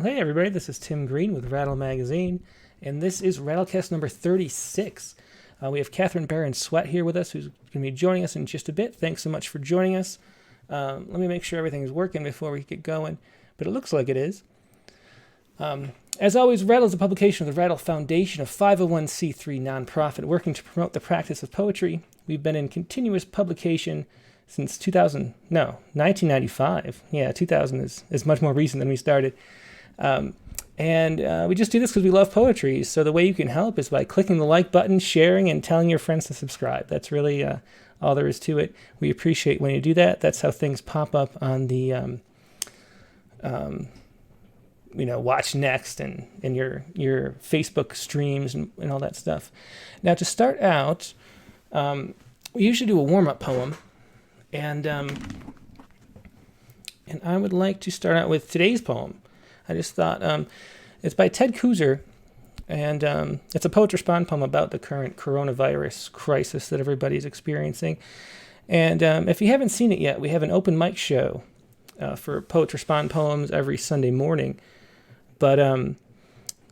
Hey everybody, this is Tim Green with Rattle Magazine, and this is Rattlecast number 36. We have Katherine Barrett Swett here with us, who's going to be joining us in just a bit. Thanks so much for joining us. Let me make sure everything is working before we get going, but it looks like it is. As always, Rattle is a publication of the Rattle Foundation, a 501c3 nonprofit working to promote the practice of poetry. We've been in continuous publication since 1995. Yeah, 2000 is much more recent than we started. And we just do this because we love poetry. So the way you can help is by clicking the like button, sharing, and telling your friends to subscribe. That's really all there is to it. We appreciate when you do that. That's how things pop up on the watch next and your Facebook streams and all that stuff. Now to start out, we usually do a warm-up poem, and I would like to start out with today's poem. I just thought it's by Ted Kooser, and it's a Poets Respond poem about the current coronavirus crisis that everybody's experiencing. And if you haven't seen it yet, we have an open mic show for Poets Respond poems every Sunday morning. But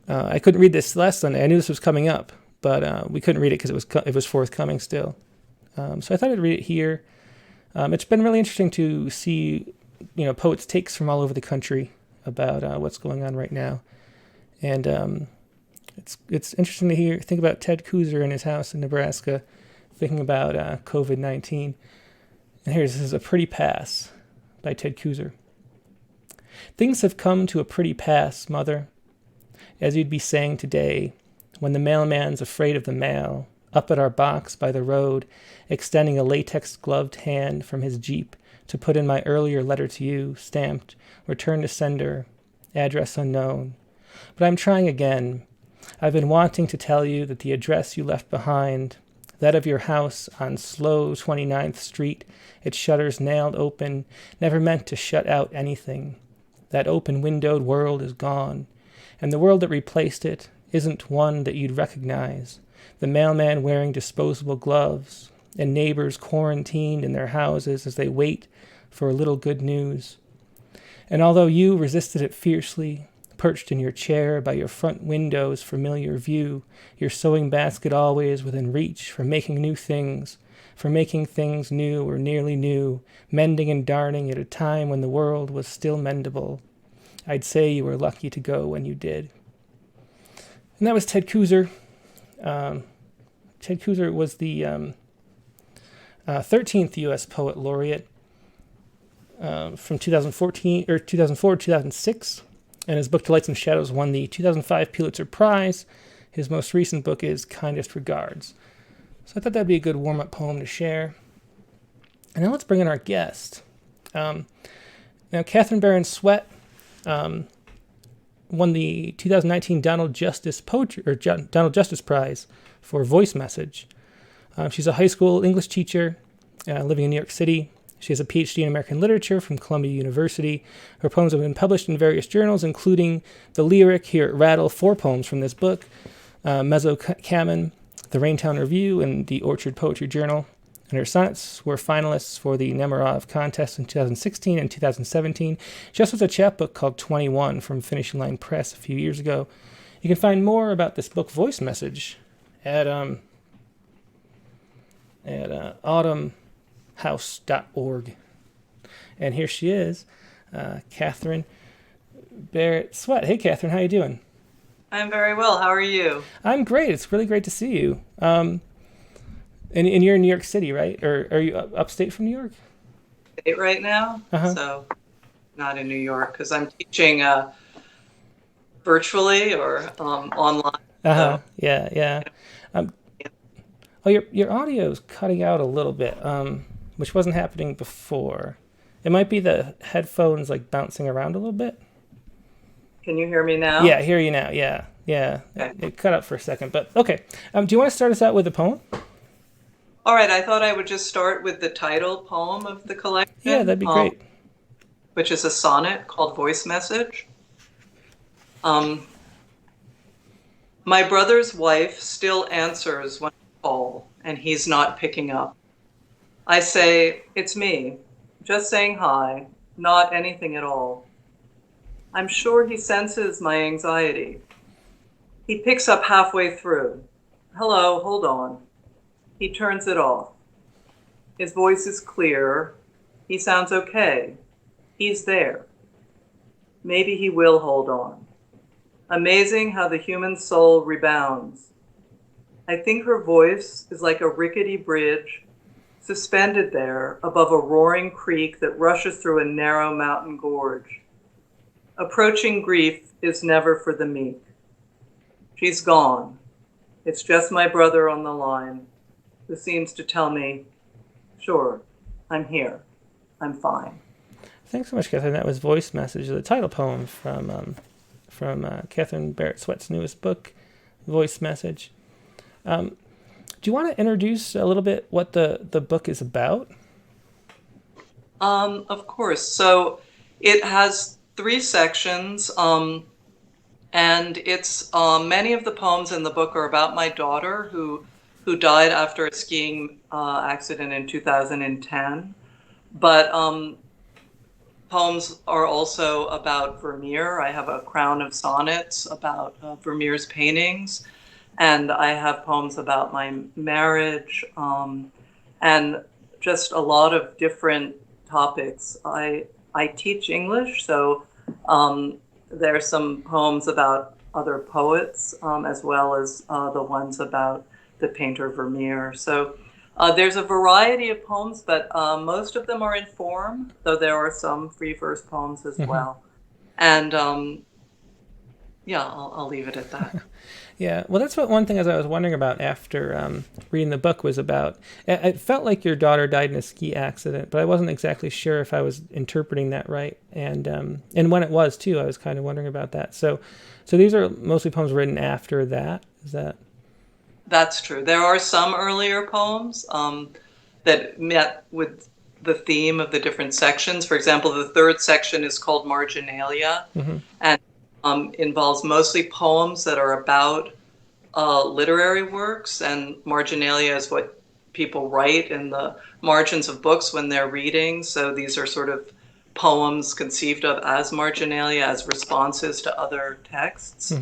I couldn't read this last Sunday. I knew this was coming up, but we couldn't read it because it was forthcoming still. So I thought I'd read it here. It's been really interesting to see, poets' takes from all over the country about what's going on right now, and it's interesting to think about Ted Kooser in his house in Nebraska, thinking about COVID-19. And this is A Pretty Pass by Ted Kooser. Things have come to a pretty pass, mother, as you'd be saying today, when the mailman's afraid of the mail, up at our box by the road, extending a latex-gloved hand from his Jeep to put in my earlier letter to you, stamped, return to sender, address unknown. But I'm trying again. I've been wanting to tell you that the address you left behind, that of your house on slow 29th Street, its shutters nailed open, never meant to shut out anything. That open-windowed world is gone, and the world that replaced it isn't one that you'd recognize. The mailman wearing disposable gloves, and neighbors quarantined in their houses as they wait for a little good news. And although you resisted it fiercely, perched in your chair by your front window's familiar view, your sewing basket always within reach for making new things, for making things new or nearly new, mending and darning at a time when the world was still mendable, I'd say you were lucky to go when you did. And that was Ted Kooser. Ted Kooser was the 13th U.S. Poet Laureate from 2004-2006, and his book To Lights and Shadows won the 2005 Pulitzer Prize. His most recent book is Kindest Regards. So I thought that'd be a good warm-up poem to share. And now let's bring in our guest. Now, Katherine Barrett Swett won the 2019 Donald Justice Prize for Voice Message. She's a high school English teacher living in New York City. She has a PhD in American Literature from Columbia University. Her poems have been published in various journals, including The Lyric here at Rattle, 4 poems from this book, Mezzo Cammin, the Raintown Review, and the Orchard Poetry Journal. And her sonnets were finalists for the Nemerov Contest in 2016 and 2017. She also has a chapbook called 21 from Finishing Line Press a few years ago. You can find more about this book, Voice Message, at autumnhouse.org. And here she is, Katherine Barrett Swett. Hey, Katherine, how you doing? I'm very well. How are you? I'm great. It's really great to see you. And you're in New York City, right? Or are you upstate from New York? Right now, so not in New York because I'm teaching virtually or online. So. Yeah. Your audio is cutting out a little bit, which wasn't happening before. It might be the headphones bouncing around a little bit. Can you hear me now? Yeah, I hear you now. Yeah. Okay. It cut out for a second, but okay. Do you want to start us out with a poem? All right. I thought I would just start with the title poem of the collection. Yeah, that'd be great. Which is a sonnet called Voice Message. My brother's wife still answers when I call, and he's not picking up. I say, it's me, just saying hi, not anything at all. I'm sure he senses my anxiety. He picks up halfway through. Hello, hold on. He turns it off. His voice is clear. He sounds okay. He's there. Maybe he will hold on. Amazing how the human soul rebounds. I think her voice is like a rickety bridge suspended there above a roaring creek that rushes through a narrow mountain gorge. Approaching grief is never for the meek. She's gone. It's just my brother on the line who seems to tell me, sure, I'm here. I'm fine. Thanks so much, Catherine. That was Voice Message, the title poem from Katherine Barrett Swett's newest book, Voice Message. Do you want to introduce a little bit what the book is about? Of course. So it has 3 sections, and it's many of the poems in the book are about my daughter who died after a skiing accident in 2010. But poems are also about Vermeer. I have a crown of sonnets about Vermeer's paintings, and I have poems about my marriage, and just a lot of different topics. I teach English, so there are some poems about other poets, as well as the ones about the painter Vermeer. So there's a variety of poems, but most of them are in form, though there are some free verse poems as well. And yeah, I'll leave it at that. Yeah, well, that's one thing as I was wondering about after reading the book was about. It felt like your daughter died in a ski accident, but I wasn't exactly sure if I was interpreting that right. And when it was too, I was kind of wondering about that. So these are mostly poems written after that. Is that? That's true. There are some earlier poems that met with the theme of the different sections. For example, the 3rd section is called Marginalia, and involves mostly poems that are about literary works, and marginalia is what people write in the margins of books when they're reading. So these are sort of poems conceived of as marginalia, as responses to other texts.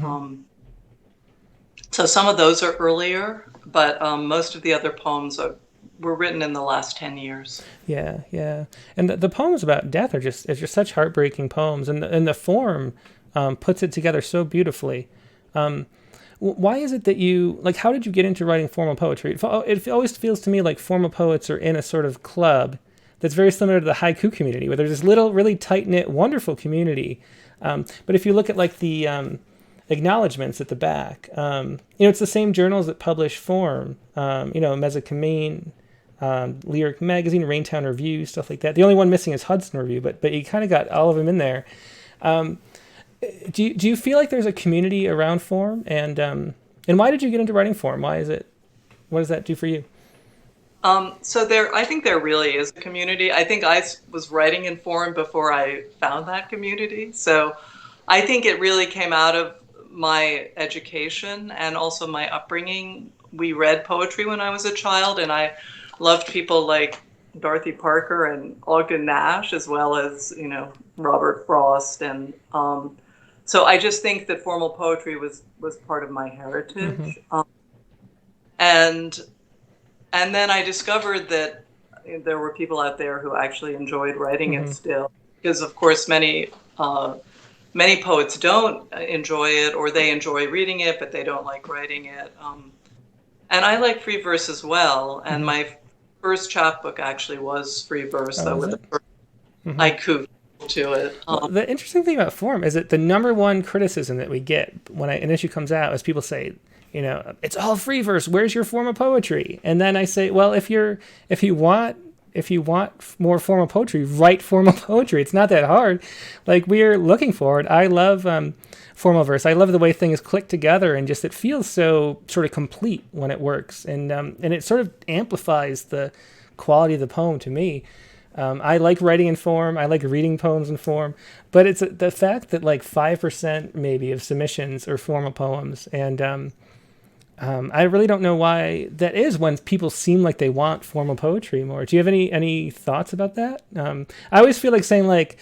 So some of those are earlier, but most of the other poems were written in the last 10 years. Yeah, yeah. And the poems about death are just such heartbreaking poems, and the form puts it together so beautifully. Why is it that you, like, how did you get into writing formal poetry? It always feels to me like formal poets are in a sort of club that's very similar to the haiku community, where there's this little, really tight-knit, wonderful community. But if you look at, like, the acknowledgments at the back, it's the same journals that publish form, Mezzo Cammin, Lyric Magazine, Raintown Review, stuff like that. The only one missing is Hudson Review, but you kind of got all of them in there. Do you feel like there's a community around form, and why did you get into writing form? What does that do for you? So I think there really is a community. I think I was writing in form before I found that community. So I think it really came out of my education and also my upbringing. We read poetry when I was a child, and I loved people like Dorothy Parker and Ogden Nash, as well as, Robert Frost. And so I just think that formal poetry was part of my heritage. And then I discovered that there were people out there who actually enjoyed writing it still, because of course many poets don't enjoy it, or they enjoy reading it, but they don't like writing it. And I like free verse as well. And my first chapbook actually was free verse, though, with a haiku to it. Well, the interesting thing about form is that the number one criticism that we get when an issue comes out is people say, it's all free verse. Where's your form of poetry? And then I say, well, if you want more formal poetry, write formal poetry. It's not that hard. Like, we're looking for it. I love formal verse. I love the way things click together, and just it feels so sort of complete when it works, and it sort of amplifies the quality of the poem to me. I like writing in form. I like reading poems in form, but it's the fact that like 5% maybe of submissions are formal poems, and I really don't know why that is when people seem like they want formal poetry more. Do you have any thoughts about that? I always feel like saying, like,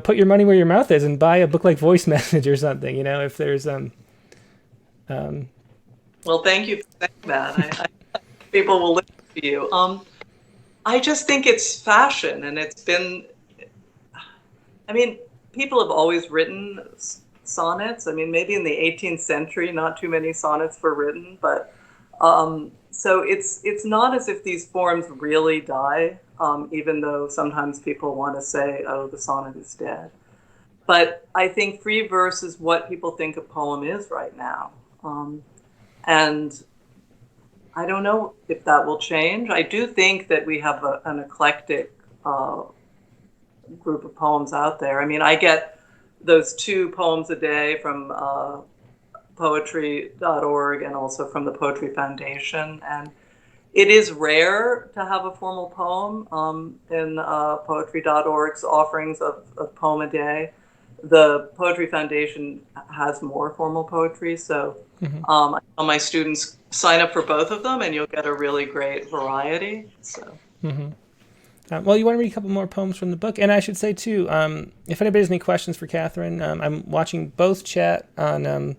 put your money where your mouth is and buy a book like Voice Message or something. If there's Well, thank you for saying that. I people will listen to you. I just think it's fashion, and it's been. I mean, people have always written sonnets. I mean, maybe in the 18th century, not too many sonnets were written, but so it's not as if these forms really die, even though sometimes people want to say, "Oh, the sonnet is dead." But I think free verse is what people think a poem is right now, and I don't know if that will change. I do think that we have an eclectic group of poems out there. I mean, I get those 2 poems a day from poetry.org and also from the Poetry Foundation. And it is rare to have a formal poem in poetry.org's offerings of a poem a day. The Poetry Foundation has more formal poetry, so I tell my students, sign up for both of them and you'll get a really great variety. So. Well, you want to read a couple more poems from the book? And I should say, too, if anybody has any questions for Katherine, I'm watching both chat on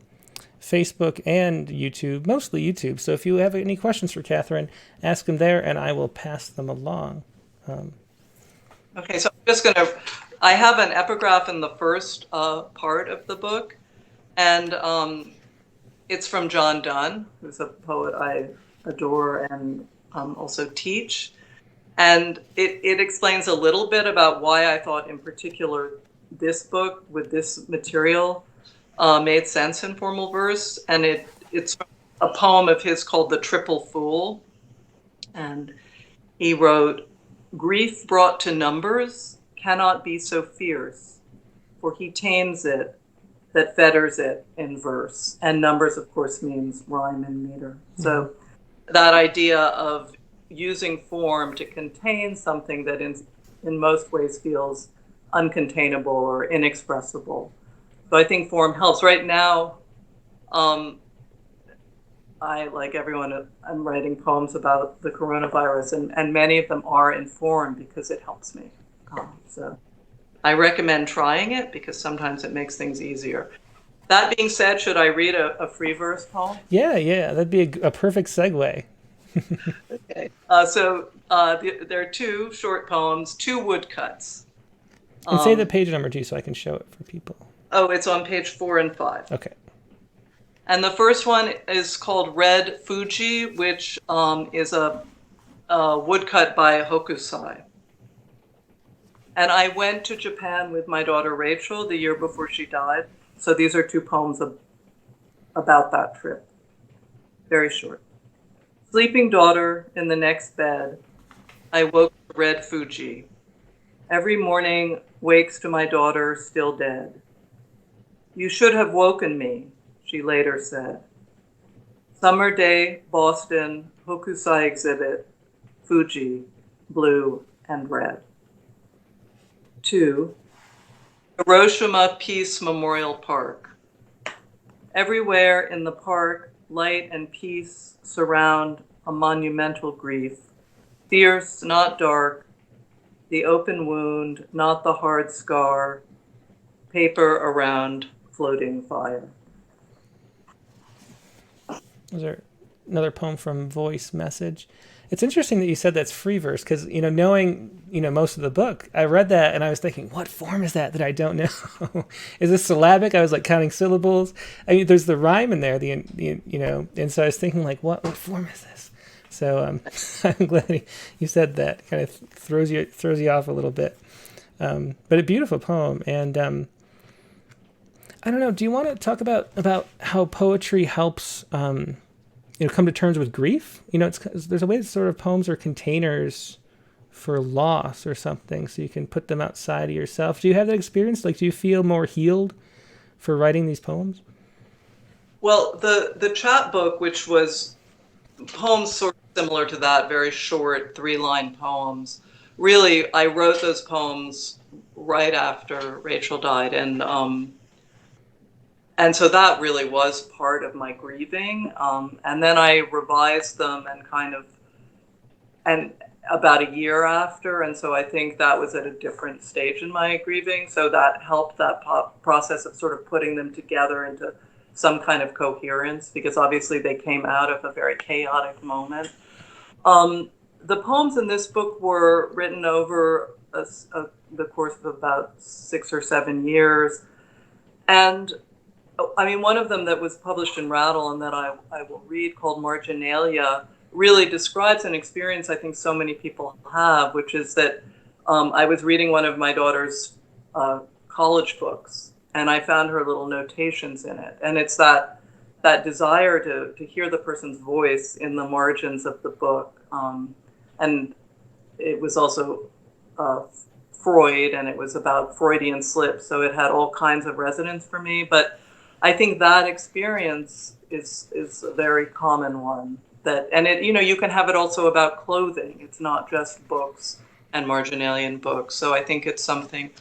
Facebook and YouTube, mostly YouTube. So if you have any questions for Katherine, ask them there, and I will pass them along. Okay, so I'm just going to... I have an epigraph in the first part of the book, and it's from John Donne, who's a poet I adore and also teach. And it explains a little bit about why I thought in particular this book with this material made sense in formal verse. And it's a poem of his called The Triple Fool. And he wrote, "Grief brought to numbers cannot be so fierce, for he tames it that fetters it in verse." And numbers, of course, means rhyme and meter. So that idea of using form to contain something that in most ways feels uncontainable or inexpressible. So I think form helps. Right now, I, like everyone, I'm writing poems about the coronavirus, and many of them are in form because it helps me. So I recommend trying it because sometimes it makes things easier. That being said, should I read a free verse poem? Yeah, that'd be a perfect segue. Okay. There are 2 short poems, 2 woodcuts. And say the page number too, so I can show it for people. Oh, it's on page 4 and 5. Okay. And the first one is called Red Fuji, which is a woodcut by Hokusai. And I went to Japan with my daughter Rachel the year before she died. So these are 2 poems about that trip. Very short. Sleeping daughter in the next bed, I woke to Red Fuji. Every morning wakes to my daughter still dead. You should have woken me, she later said. Summer day, Boston, Hokusai exhibit, Fuji, blue and red. 2, Hiroshima Peace Memorial Park. Everywhere in the park, light and peace surround a monumental grief. Fierce, not dark, the open wound, not the hard scar, paper around floating fire. Was there another poem from Voice Message? It's interesting that you said that's free verse because, knowing, most of the book, I read that and I was thinking, what form is that I don't know? Is this syllabic? I was like counting syllables. I mean, there's the rhyme in there, and so I was thinking like, what form is this? So I'm glad you said that. Kind of throws you off a little bit. But a beautiful poem. And I don't know, do you want to talk about how poetry helps come to terms with grief? There's a way that sort of poems are containers for loss or something, so you can put them outside of yourself. Do you have that experience? Like, do you feel more healed for writing these poems? Well, the chapbook, which was poems sort of similar to that, very short 3-line poems, really, I wrote those poems right after Rachel died, and so that really was part of my grieving. And then I revised them and kind of and about a year after, and so I think that was at a different stage in my grieving. So that helped that process of sort of putting them together into some kind of coherence, because obviously they came out of a very chaotic moment. The poems in this book were written over the course of about 6 or 7 years. And I mean, one of them that was published in Rattle and that I will read, called Marginalia, really describes an experience I think so many people have, which is that I was reading one of my daughter's college books, and I found her little notations in it. And it's that desire to hear the person's voice in the margins of the book. And it was also Freud, and it was about Freudian slips, so it had all kinds of resonance for me. But I think that experience is a very common one. And it, you can have it also about clothing. It's not just books and marginalian books. So I think it's something.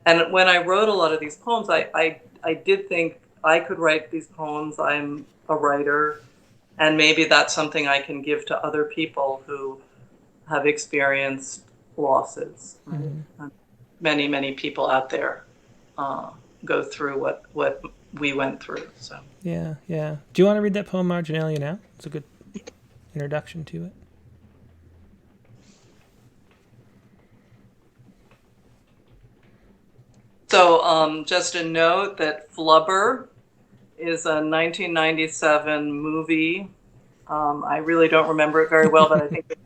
And when I wrote a lot of these poems, I did think I could write these poems. I'm a writer, and maybe that's something I can give to other people who have experienced losses. Mm-hmm. Many, many people out there go through what we went through. So yeah. Do you want to read that poem Marginalia now? It's a good introduction to it. So just a note that Flubber is a 1997 movie. I really don't remember it very well, but I think it's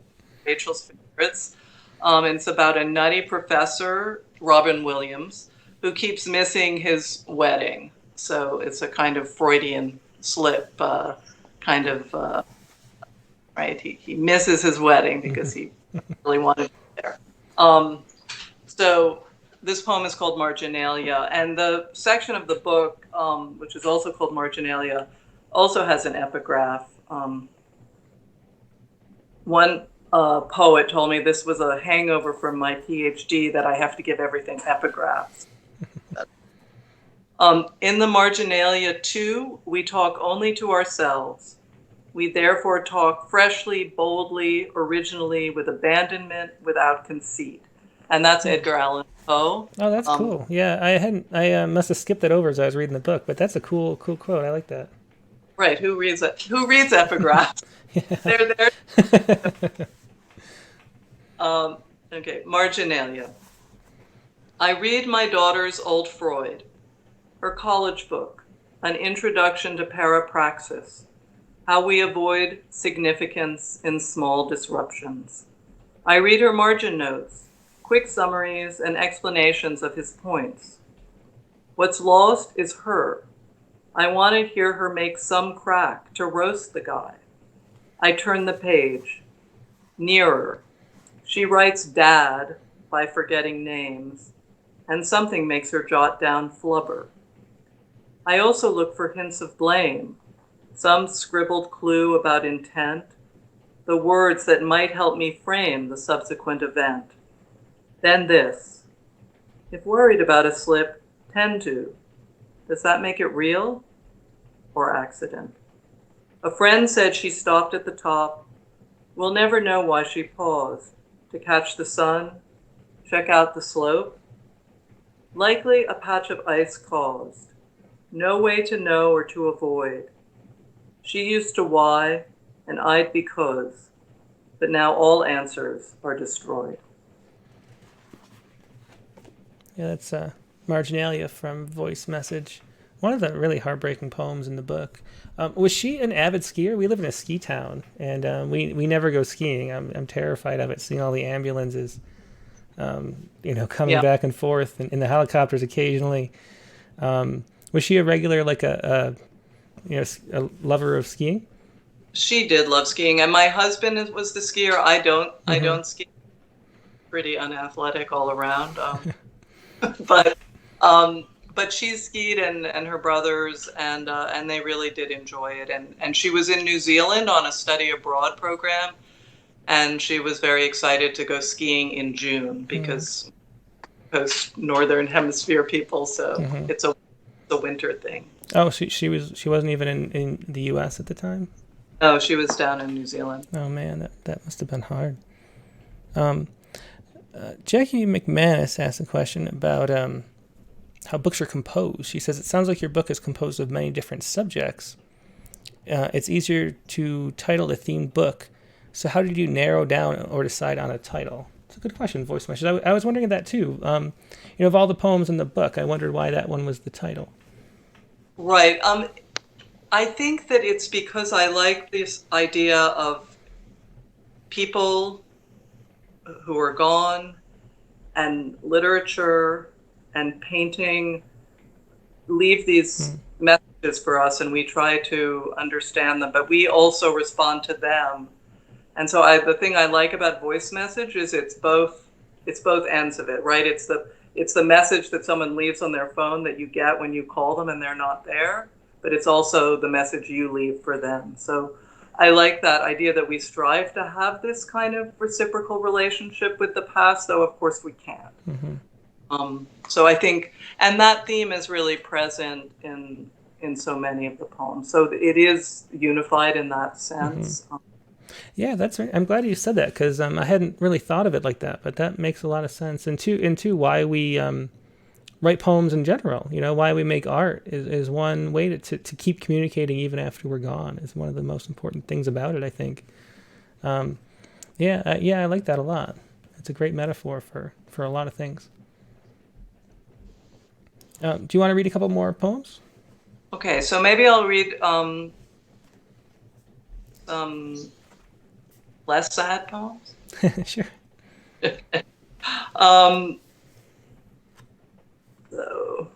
Rachel's favorites. It's about a nutty professor, Robin Williams, who keeps missing his wedding. So it's a kind of Freudian slip, right? He misses his wedding because he really wanted to be there. So this poem is called Marginalia, and the section of the book, which is also called Marginalia, also has an epigraph. One poet told me this was a hangover from my PhD, that I have to give everything epigraphs. In the Marginalia 2, we talk only to ourselves. We therefore talk freshly, boldly, originally, with abandonment, without conceit. And that's Edgar Allan Poe. Oh, that's cool. Yeah, I must have skipped that over as I was reading the book, but that's a cool quote. I like that. Right. Who reads it? Who reads epigraphs? They're there. Okay, Marginalia. I read my daughter's old Freud, her college book, An Introduction to Parapraxis, How We Avoid Significance in Small Disruptions. I read her margin notes, quick summaries and explanations of his points. What's lost is her. I want to hear her make some crack to roast the guy. I turn the page. Nearer. She writes dad by forgetting names, and something makes her jot down flubber. I also look for hints of blame, some scribbled clue about intent, the words that might help me frame the subsequent event. Then this. If worried about a slip, tend to. Does that make it real or accident? A friend said she stopped at the top. We'll never know why she paused. To catch the sun, check out the slope. Likely a patch of ice caused. No way to know or to avoid. She used to why, and I'd because, but now all answers are destroyed. Yeah, that's Marginalia from Voice Message. One of the really heartbreaking poems in the book. Was she an avid skier? We live in a ski town, and we never go skiing. I'm terrified of it, seeing all the ambulances, coming back and forth, and the helicopters occasionally. Was she a regular, like a lover of skiing? She did love skiing, and my husband was the skier. I don't. Mm-hmm. I don't ski. Pretty unathletic all around, but she skied and her brothers, and they really did enjoy it. And she was in New Zealand on a study abroad program, and she was very excited to go skiing in June because northern hemisphere people, so it's a winter thing. Oh, she wasn't even in the U.S. at the time? No, she was down in New Zealand. Oh man, that must have been hard. Um, Jackie McManus asked a question about how books are composed. She says, it sounds like your book is composed of many different subjects. It's easier to title a themed book. So how did you narrow down or decide on a title? It's a good question, voice message. I was wondering that too. Of all the poems in the book, I wondered why that one was the title. Right. I think that it's because I like this idea of people who are gone, and literature and painting leave these messages for us, and we try to understand them, but we also respond to them. And so the thing I like about voice message is it's both ends of it, right? It's the message that someone leaves on their phone that you get when you call them and they're not there, but it's also the message you leave for them. So I like that idea that we strive to have this kind of reciprocal relationship with the past, though of course we can't. So I think, and that theme is really present in so many of the poems. So it is unified in that sense. Yeah, that's right. I'm glad you said that, because I hadn't really thought of it like that, but that makes a lot of sense. And two, why we write poems in general. Why we make art is one way to keep communicating even after we're gone. Is one of the most important things about it, I think. I like that a lot. It's a great metaphor for a lot of things. Do you want to read a couple more poems? Okay, so maybe I'll read some less sad poems. Sure. So,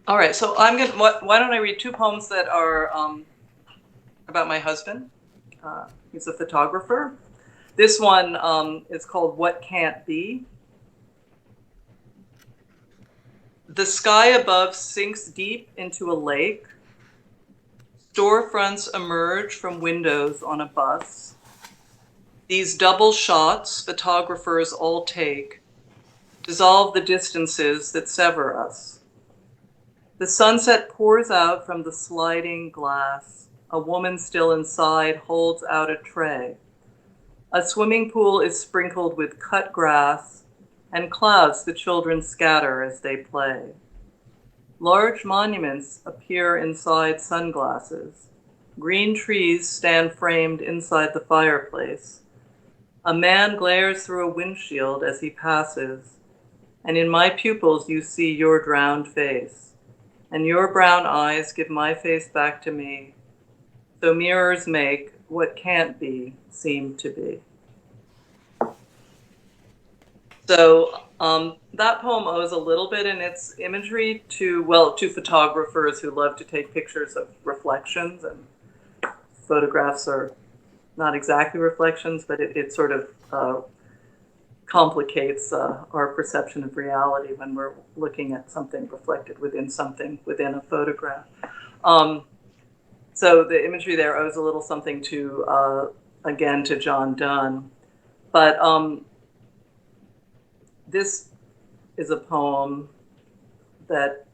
all right, so why don't I read two poems that are about my husband. He's a photographer. This one is called What Can't Be. The sky above sinks deep into a lake. Storefronts emerge from windows on a bus. These double shots photographers all take dissolve the distances that sever us. The sunset pours out from the sliding glass. A woman still inside holds out a tray. A swimming pool is sprinkled with cut grass, and clouds the children scatter as they play. Large monuments appear inside sunglasses. Green trees stand framed inside the fireplace. A man glares through a windshield as he passes, and in my pupils you see your drowned face, and your brown eyes give my face back to me, so mirrors make what can't be seem to be. So that poem owes a little bit in its imagery to photographers who love to take pictures of reflections, and photographs are not exactly reflections, but it sort of complicates our perception of reality when we're looking at something reflected within a photograph. So the imagery there owes a little something to John Donne. But this is a poem that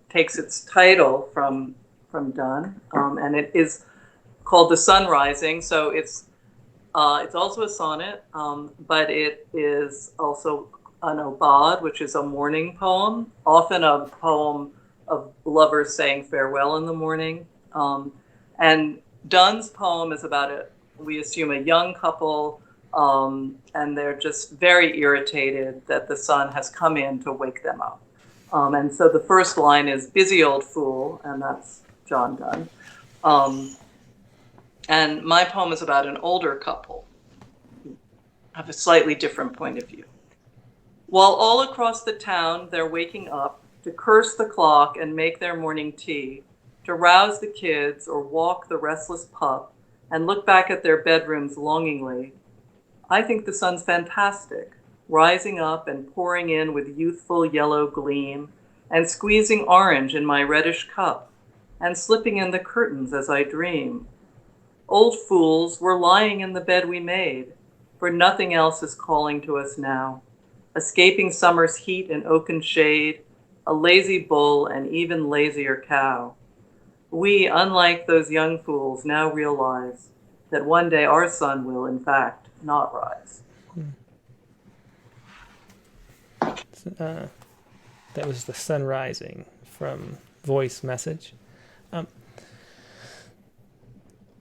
takes its title from Donne, and it is called The Sun Rising. So it's also a sonnet, but it is also an aubade, which is a morning poem, often a poem of lovers saying farewell in the morning. And Donne's poem is about we assume, a young couple, and they're just very irritated that the sun has come in to wake them up. And so the first line is busy old fool, and that's John Donne. And my poem is about an older couple who have a slightly different point of view. While all across the town they're waking up to curse the clock and make their morning tea, to rouse the kids or walk the restless pup and look back at their bedrooms longingly, I think the sun's fantastic, rising up and pouring in with youthful yellow gleam and squeezing orange in my reddish cup and slipping in the curtains as I dream. Old fools, we're lying in the bed we made, for nothing else is calling to us now. Escaping summer's heat and oaken shade, a lazy bull, and even lazier cow. We, unlike those young fools, now realize that one day our sun will, in fact, not rise. That was the sun rising from Voice Message.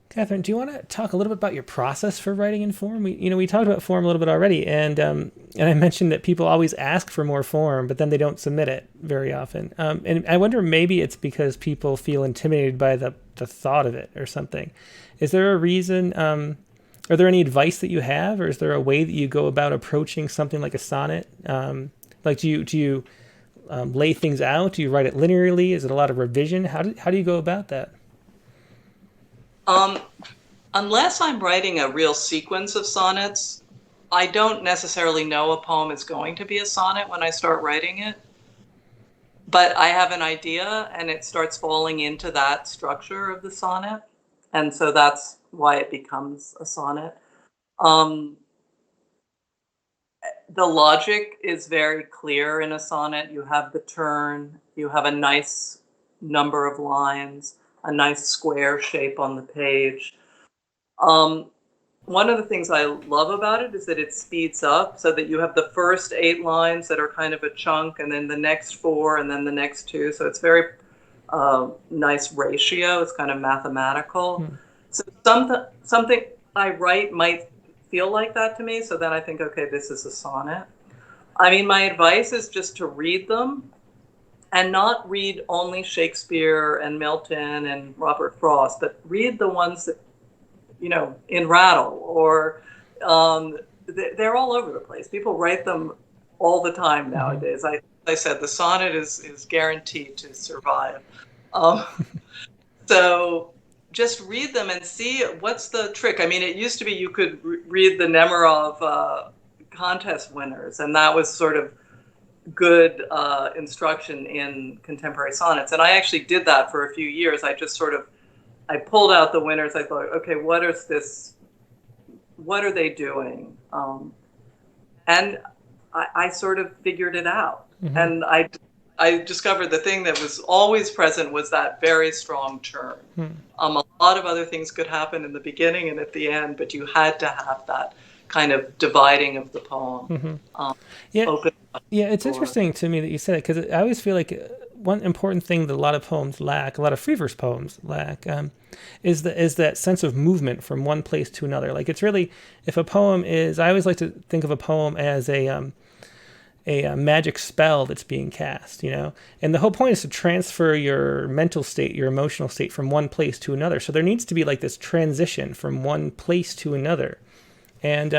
Katherine, do you want to talk a little bit about your process for writing in form? We talked about form a little bit already, and I mentioned that people always ask for more form, but then they don't submit it very often. And I wonder, maybe it's because people feel intimidated by the thought of it or something. Is there a reason? Are there any advice that you have, or is there a way that you go about approaching something like a sonnet? Like, do you lay things out? Do you write it linearly? Is it a lot of revision? How do you go about that? Unless I'm writing a real sequence of sonnets, I don't necessarily know a poem is going to be a sonnet when I start writing it. But I have an idea, and it starts falling into that structure of the sonnet. And so that's why it becomes a sonnet. The logic is very clear in a sonnet. You have the turn, you have a nice number of lines, a nice square shape on the page. One of the things I love about it is that it speeds up, so that you have the first 8 lines that are kind of a chunk, and then the next 4, and then the next 2. So it's very nice ratio. It's kind of mathematical. So something I write might feel like that to me. So then I think, okay, this is a sonnet. I mean, my advice is just to read them, and not read only Shakespeare and Milton and Robert Frost, but read the ones that, in Rattle, or they're all over the place. People write them all the time nowadays. I said the sonnet is guaranteed to survive. So just read them and see what's the trick. I mean, it used to be you could read the Nemerov Contest winners, and that was sort of good instruction in contemporary sonnets. And I actually did that for a few years. I pulled out the winners. I thought, okay, what are they doing? And I sort of figured it out. Mm-hmm. And I discovered the thing that was always present was that very strong turn. A lot of other things could happen in the beginning and at the end, but you had to have that kind of dividing of the poem. It's interesting to me that you said it, because I always feel like one important thing that a lot of poems lack, a lot of free verse poems lack, is that sense of movement from one place to another. Like, it's really, if a poem is, I always like to think of a poem as a magic spell that's being cast, and the whole point is to transfer your mental state, your emotional state, from one place to another. So there needs to be like this transition from one place to another. And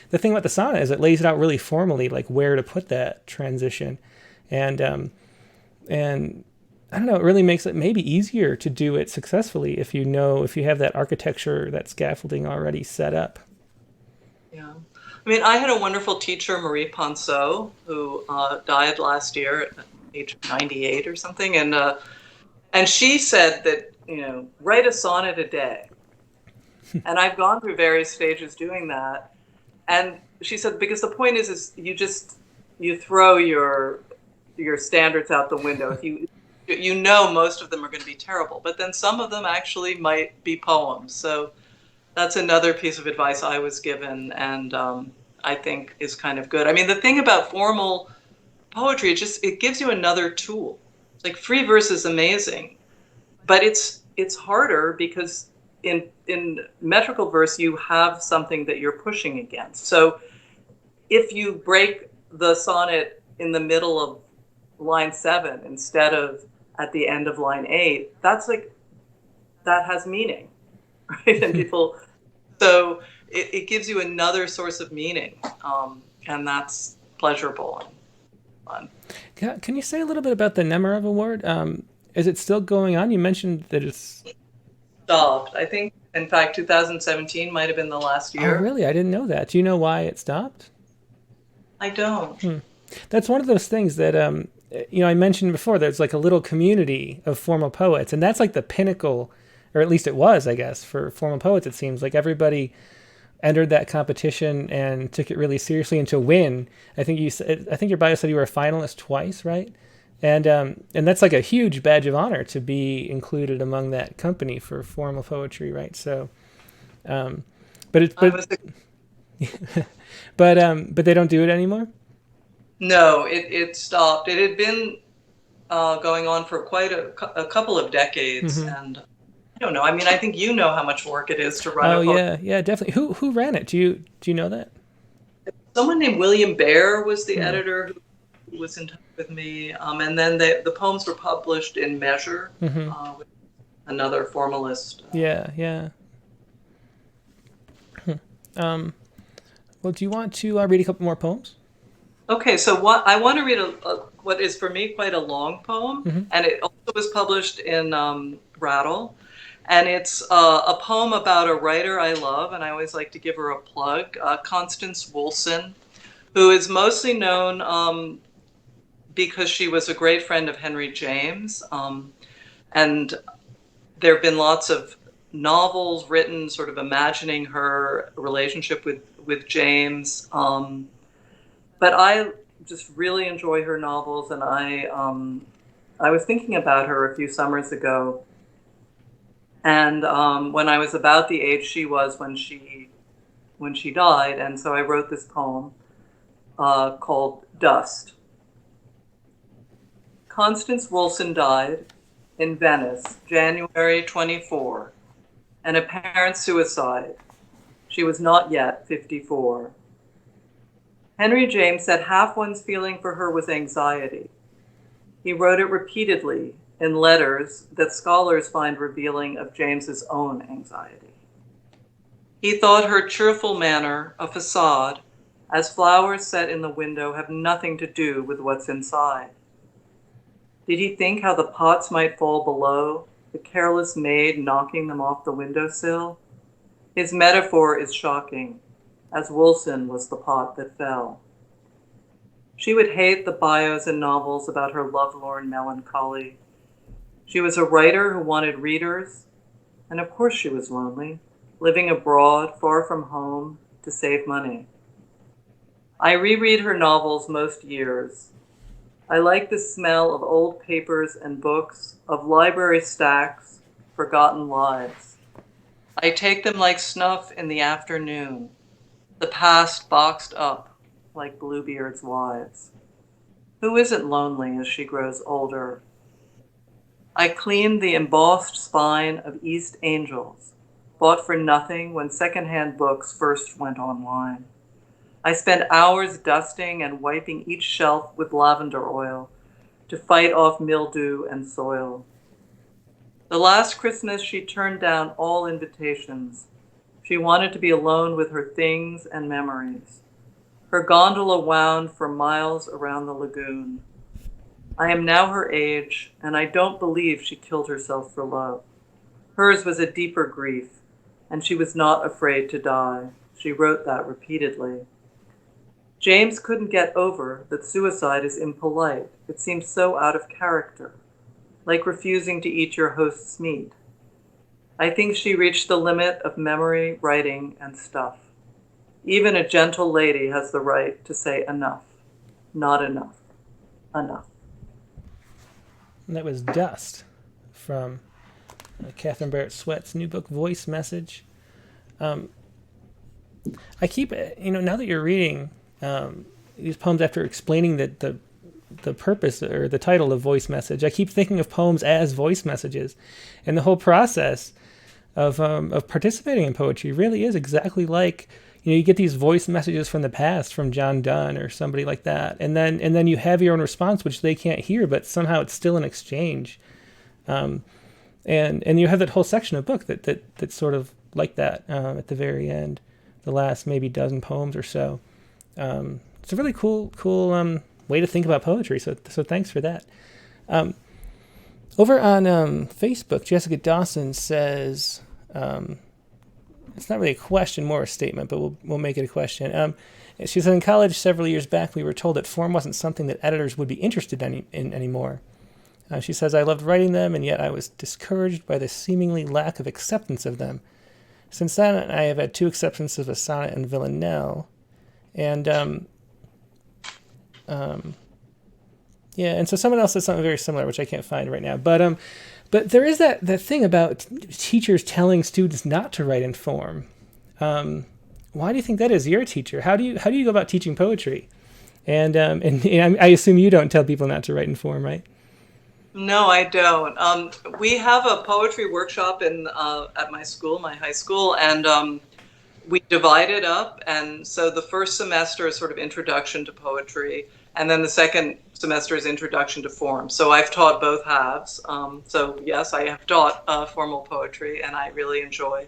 the thing about the sonnet is it lays it out really formally, like where to put that transition. And I don't know, it really makes it maybe easier to do it successfully if you have that architecture, that scaffolding already set up. Yeah. I mean, I had a wonderful teacher, Marie Ponceau, who died last year at the age of 98 or something. And she said that, write a sonnet a day. And I've gone through various stages doing that. And she said, because the point is you throw your standards out the window. If most of them are going to be terrible, but then some of them actually might be poems. So that's another piece of advice I was given, and I think is kind of good. I mean, the thing about formal poetry, it gives you another tool. Like, free verse is amazing, but it's harder because in metrical verse you have something that you're pushing against. So if you break the sonnet in the middle of line 7 instead of at the end of line 8, that has meaning, right? And so it gives you another source of meaning, and that's pleasurable and fun. Can you say a little bit about the Nemerov Award? Is it still going on? You mentioned that it's stopped. I think, in fact, 2017 might have been the last year. Oh, really? I didn't know that. Do you know why it stopped? I don't. That's one of those things that I mentioned before. There's like a little community of formal poets, and that's like the pinnacle, or at least it was, I guess, for formal poets. It seems like everybody entered that competition and took it really seriously, and to win. I think your bio said you were a finalist twice, right? And that's like a huge badge of honor to be included among that company for formal poetry, right? So, but it's I was but they don't do it anymore. No, it stopped. It had been going on for quite a couple of decades, Mm-hmm. and I don't know. I mean, I think you know how much work it is to run Oh a poetry. yeah, yeah, definitely. Who ran it? Do you know that? Someone named William Bear was the Hmm. editor who was in touch with me, and then the poems were published in Measure, Mm-hmm. with another formalist. Yeah, yeah. Um, well, do you want to read a couple more poems? Okay, so what I want to read what is for me quite a long poem, Mm-hmm. and it also was published in Rattle, and it's a poem about a writer I love, and I always like to give her a plug, Constance Woolson, who is mostly known because she was a great friend of Henry James, and there have been lots of novels written, sort of imagining her relationship with James. But I just really enjoy her novels, and I was thinking about her a few summers ago, and when I was about the age she was when she died, and so I wrote this poem called Dust. Constance Woolson died in Venice, January 24, an apparent suicide. She was not yet 54. Henry James said half one's feeling for her was anxiety. He wrote it repeatedly in letters that scholars find revealing of James's own anxiety. He thought her cheerful manner a facade, as flowers set in the window have nothing to do with what's inside. Did he think how the pots might fall below, the careless maid knocking them off the windowsill? His metaphor is shocking, as Woolson was the pot that fell. She would hate the bios and novels about her lovelorn melancholy. She was a writer who wanted readers, and of course she was lonely, living abroad, far from home, to save money. I reread her novels most years. I like the smell of old papers and books, of library stacks, forgotten lives. I take them like snuff in the afternoon, the past boxed up like Bluebeard's wives. Who isn't lonely as she grows older? I cleaned the embossed spine of East Angels, bought for nothing when secondhand books first went online. I spent hours dusting and wiping each shelf with lavender oil to fight off mildew and soil. The last Christmas, she turned down all invitations. She wanted to be alone with her things and memories. Her gondola wound for miles around the lagoon. I am now her age, and I don't believe she killed herself for love. Hers was a deeper grief, and she was not afraid to die. She wrote that repeatedly. James couldn't get over that suicide is impolite. It seems so out of character, like refusing to eat your host's meat. I think she reached the limit of memory, writing, and stuff. Even a gentle lady has the right to say enough, not enough, enough. And that was Dust from Katherine Barrett Swett's new book, Voice Message. Um, I keep, now that you're reading these poems after explaining the purpose or the title of Voice Message, I keep thinking of poems as voice messages, and the whole process of participating in poetry really is exactly like you get these voice messages from the past from John Donne or somebody like that, and then you have your own response which they can't hear, but somehow it's still an exchange, and you have that whole section of book that's sort of like that at the very end, the last maybe dozen poems or so. It's a really cool way to think about poetry. So thanks for that. Over on Facebook, Jessica Dawson says, it's not really a question, more a statement, but we'll make it a question. She said, in college several years back, we were told that form wasn't something that editors would be interested in anymore. She says, I loved writing them, and yet I was discouraged by the seemingly lack of acceptance of them. Since then, I have had 2 acceptances of a sonnet and villanelle. And Yeah, and so someone else said something very similar, which I can't find right now. But there is that thing about teachers telling students not to write in form. Why do you think that is? You're a teacher. How do you go about teaching poetry? And I assume you don't tell people not to write in form, right? No, I don't. We have a poetry workshop in at my school, my high school, and we divide it up. And so the first semester is sort of introduction to poetry, and then the second semester is introduction to form. So I've taught both halves. So yes, I have taught formal poetry, and I really enjoy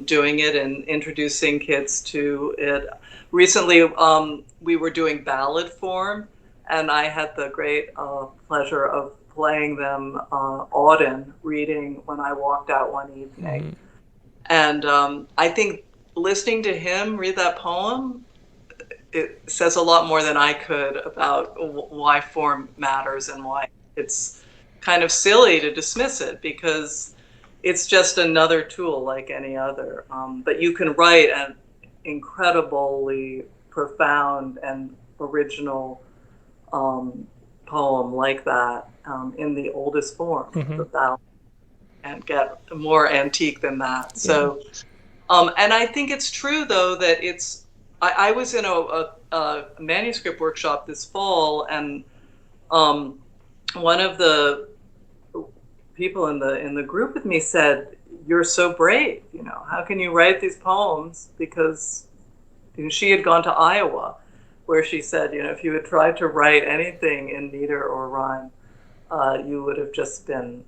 doing it and introducing kids to it. Recently, we were doing ballad form, and I had the great pleasure of playing them Auden reading when I walked out one evening. Mm-hmm. And I think listening to him read that poem, it says a lot more than I could about why form matters and why it's kind of silly to dismiss it, because it's just another tool like any other. But you can write an incredibly profound and original poem like that in the oldest form, Mm-hmm. the ballad, and get more antique than that. Yeah. So, and I think it's true though that it's. I was in a manuscript workshop this fall, and one of the people in the group with me said, "You're so brave. You know, how can you write these poems?" Because she had gone to Iowa, where she said, you know, if you had tried to write anything in meter or rhyme, you would have just been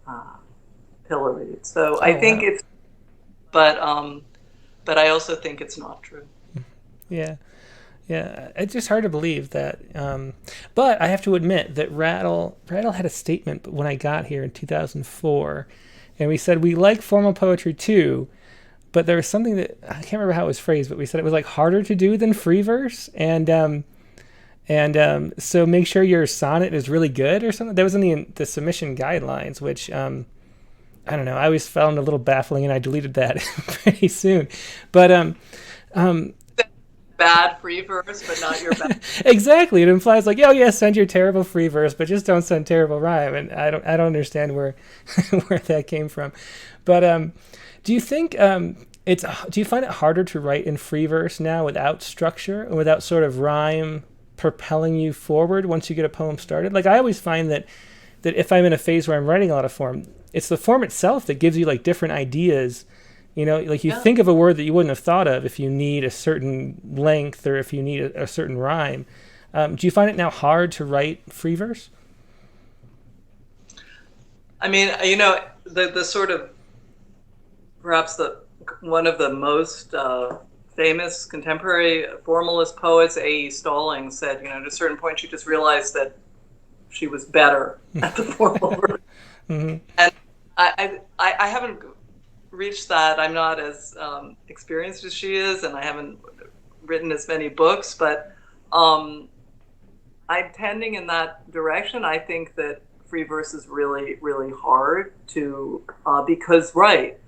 pilloried. So I think wow. it's, but I also think it's not true. Yeah. Yeah, it's just hard to believe that. But I have to admit that Rattle had a statement when I got here in 2004, and we said we like formal poetry too, but there was something that I can't remember how it was phrased, but we said it was like harder to do than free verse, and so make sure your sonnet is really good or something. That was in the submission guidelines, which I don't know. I always found a little baffling, and I deleted that pretty soon. But Bad free verse, but not your bad. exactly, it implies like, oh yeah, send your terrible free verse, but just don't send terrible rhyme. And I don't understand where where that came from. But do you think do you find it harder to write in free verse now without structure and without sort of rhyme propelling you forward once you get a poem started? Like I always find that if I'm in a phase where I'm writing a lot of form, it's the form itself that gives you like different ideas. You know, like you think of a word that you wouldn't have thought of if you need a certain length or if you need a certain rhyme. Do you find it now hard to write free verse? I mean, you know, the sort of perhaps the one of the most famous contemporary formalist poets, A.E. Stalling, said, you know, at a certain point she just realized that she was better at the formal verse. Mm-hmm. And I haven't reached that. I'm not as experienced as she is, and I haven't written as many books, but I'm tending in that direction. I think that free verse is really, really hard to, because, right,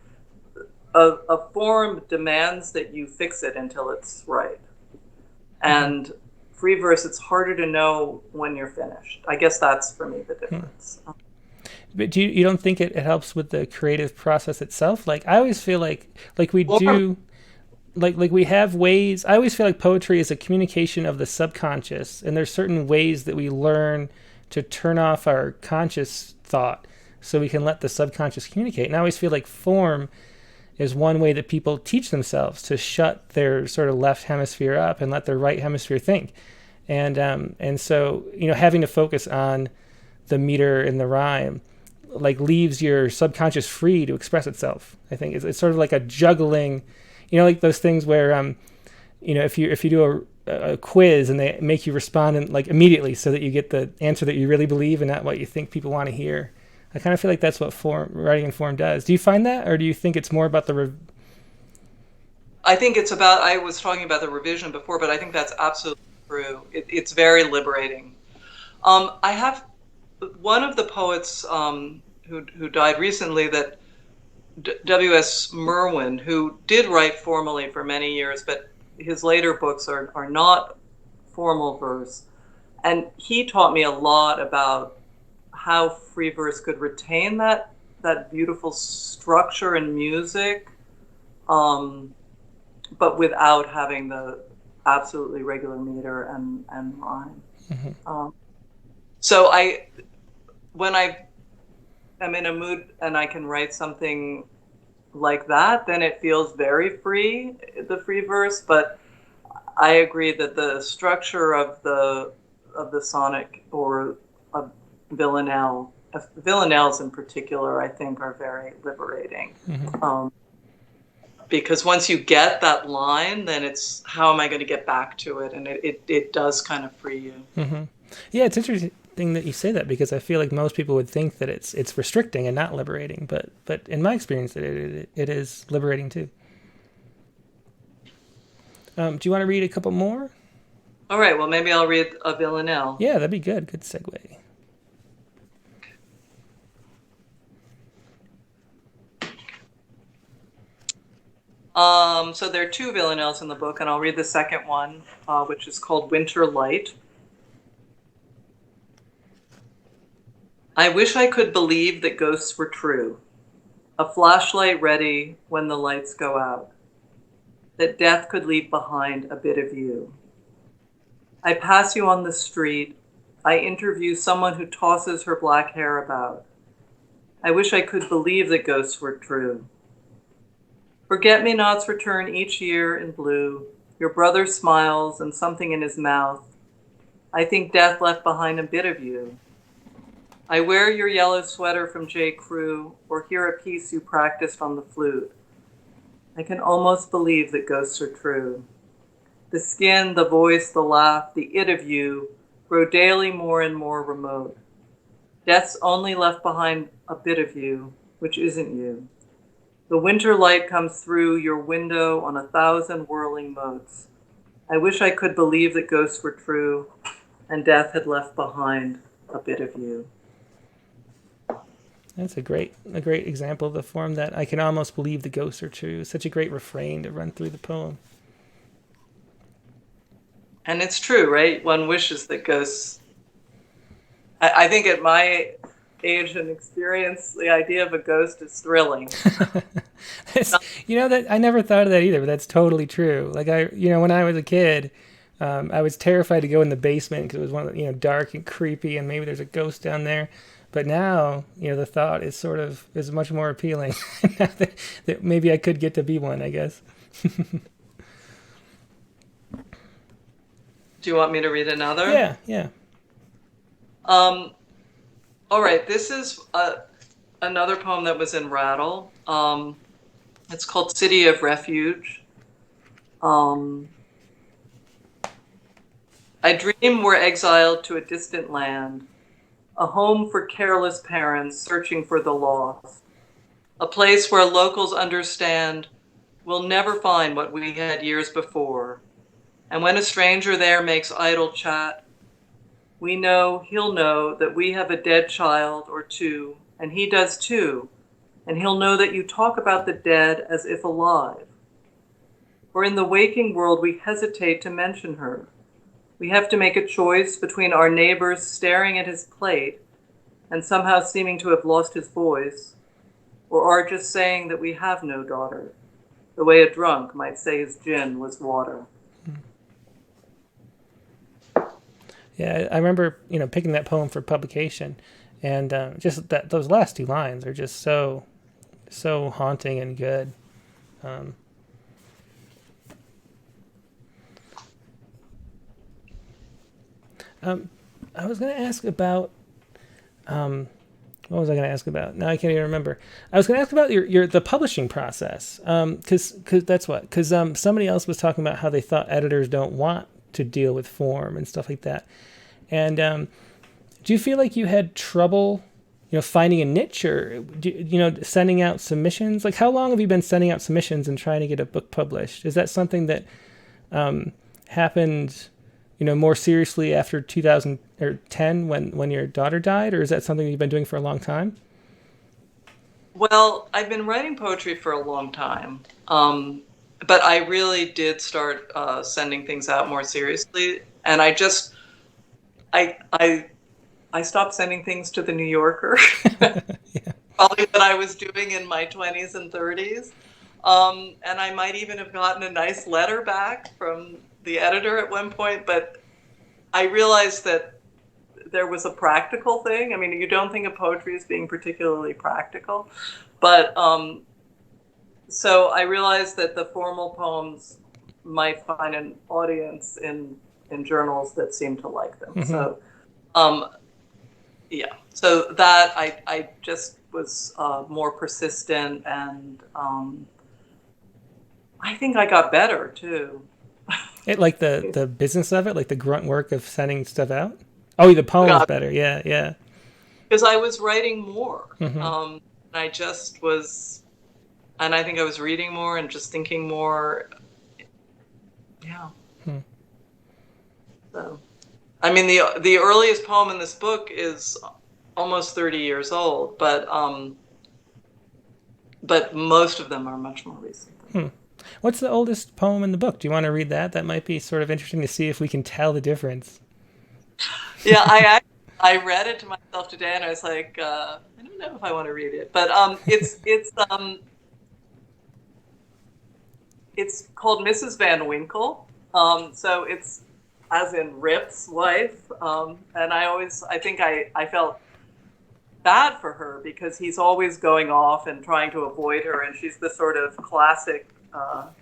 a form demands that you fix it until it's right. And free verse, it's harder to know when you're finished. I guess that's, for me, the difference. But you don't think it helps with the creative process itself? Like I always feel like we do, like we have ways. I always feel like poetry is a communication of the subconscious, and there's certain ways that we learn to turn off our conscious thought so we can let the subconscious communicate. And I always feel like form is one way that people teach themselves to shut their sort of left hemisphere up and let their right hemisphere think. And so, you know, having to focus on the meter and the rhyme like leaves your subconscious free to express itself. I think it's sort of like a juggling, you know, like those things where, you know, if you do a quiz and they make you respond in, like immediately so that you get the answer that you really believe and not what you think people want to hear. I kind of feel like that's what writing in form does. Do you find that, or do you think it's more about the? I think it's about. I was talking about the revision before, but I think that's absolutely true. It's very liberating. I have one of the poets who died recently, that W.S. Merwin, who did write formally for many years, but his later books are not formal verse. And he taught me a lot about how free verse could retain that beautiful structure and music, but without having the absolutely regular meter and rhyme. So when I am in a mood and I can write something like that, then it feels very free, the free verse. But I agree that the structure of the sonnet or a villanelle, villanelles in particular, I think are very liberating. Because once you get that line, then it's how am I going to get back to it, and it does kind of free you. Yeah, it's interesting that you say that, because I feel like most people would think that it's restricting and not liberating, but in my experience, it is liberating too. Do you want to read a couple more? All right, well, maybe I'll read a villanelle. Yeah, that'd be good. Good segue. So there are two villanelles in the book, and I'll read the second one, which is called Winter Light. I wish I could believe that ghosts were true, a flashlight ready when the lights go out, that death could leave behind a bit of you. I pass you on the street. I interview someone who tosses her black hair about. I wish I could believe that ghosts were true. Forget-me-nots return each year in blue. Your brother smiles and something in his mouth. I think death left behind a bit of you. I wear your yellow sweater from J. Crew or hear a piece you practiced on the flute. I can almost believe that ghosts are true. The skin, the voice, the laugh, the it of you grow daily more and more remote. Death's only left behind a bit of you, which isn't you. The winter light comes through your window on 1,000 whirling motes. I wish I could believe that ghosts were true and death had left behind a bit of you. That's a great example of the form that I can almost believe the ghosts are true. Such a great refrain to run through the poem. And it's true, right? One wishes that ghosts... I think at my age and experience, the idea of a ghost is thrilling. That I never thought of that either, but that's totally true. Like when I was a kid, I was terrified to go in the basement because it was one of the, dark and creepy, and maybe there's a ghost down there. But now, the thought is is much more appealing. Now that maybe I could get to be one, I guess. Do you want me to read another? Yeah. All right, this is another poem that was in Rattle. It's called City of Refuge. I dream we're exiled to a distant land, a home for careless parents searching for the lost, a place where locals understand we'll never find what we had years before. And when a stranger there makes idle chat, we know he'll know that we have a dead child or two, and he does too, and he'll know that you talk about the dead as if alive. For in the waking world, we hesitate to mention her. We have to make a choice between our neighbors staring at his plate and somehow seeming to have lost his voice, or are just saying that we have no daughter, the way a drunk might say his gin was water. Yeah, I remember, picking that poem for publication, and just those last two lines are just so haunting and good. I was going to ask about, what was I going to ask about? Now I can't even remember. I was going to ask about the publishing process, because somebody else was talking about how they thought editors don't want to deal with form and stuff like that. And do you feel like you had trouble, finding a niche, or sending out submissions? Like, how long have you been sending out submissions and trying to get a book published? Is that something that happened, more seriously after 2010 when your daughter died, or is that something you've been doing for a long time? Well, I've been writing poetry for a long time, but I really did start sending things out more seriously, and I just I stopped sending things to the New Yorker. Yeah. Probably what I was doing in my 20s and 30s. And I might even have gotten a nice letter back from the editor at one point, but I realized that there was a practical thing. I mean, you don't think of poetry as being particularly practical, but so I realized that the formal poems might find an audience in journals that seem to like them. Mm-hmm. So, yeah. So that I just was more persistent, and I think I got better too. It like the business of it, like the grunt work of sending stuff out. Oh, the poem's better. Yeah, yeah. Because I was writing more. Mm-hmm. I just was, and I think I was reading more and just thinking more. Yeah. Hmm. So, I mean, the earliest poem in this book is almost 30 years old, but most of them are much more recent. Hmm. What's the oldest poem in the book? Do you want to read that? That might be sort of interesting to see if we can tell the difference. Yeah, I read it to myself today, and I was like, I don't know if I want to read it, but it's called Mrs. Van Winkle. So it's as in Rip's wife, and I think I felt bad for her because he's always going off and trying to avoid her, and she's the sort of classic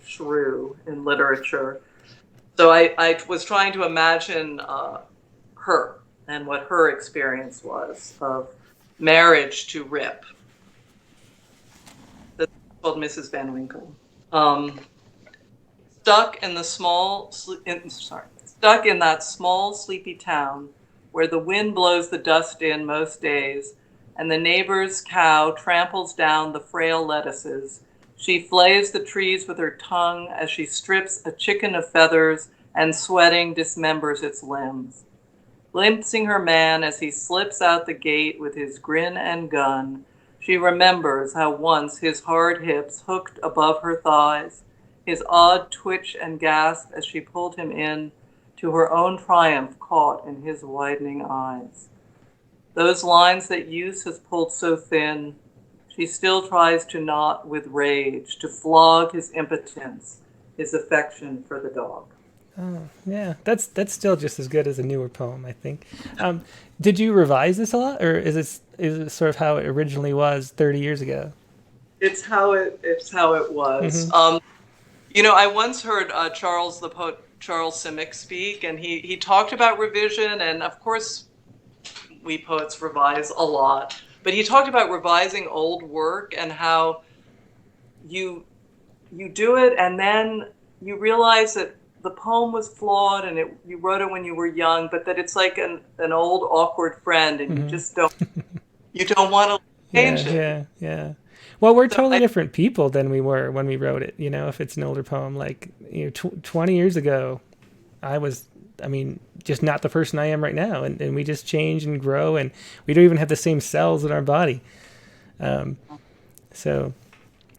shrew in literature. So I was trying to imagine her and what her experience was of marriage to Rip. That's called Mrs. Van Winkle. Stuck in that small, sleepy town where the wind blows the dust in most days, and the neighbor's cow tramples down the frail lettuces. She flays the trees with her tongue as she strips a chicken of feathers and, sweating, dismembers its limbs. Glimpsing her man as he slips out the gate with his grin and gun, she remembers how once his hard hips hooked above her thighs, his odd twitch and gasp as she pulled him in, to her own triumph caught in his widening eyes. Those lines that use has pulled so thin, she still tries to knot with rage, to flog his impotence, his affection for the dog. Oh, yeah. That's still just as good as a newer poem, I think. Did you revise this a lot, or is it sort of how it originally was 30 years ago? It's how it was. Mm-hmm. I once heard Charles, the poet Charles Simic, speak, and he talked about revision, and of course we poets revise a lot, but he talked about revising old work and how you do it and then you realize that the poem was flawed and you wrote it when you were young, but that it's like an old awkward friend, and Mm-hmm. you just don't want to change it. Yeah. Well, we're So totally different people than we were when we wrote it. If it's an older poem, like 20 years ago, just not the person I am right now, and we just change and grow, and we don't even have the same cells in our body. So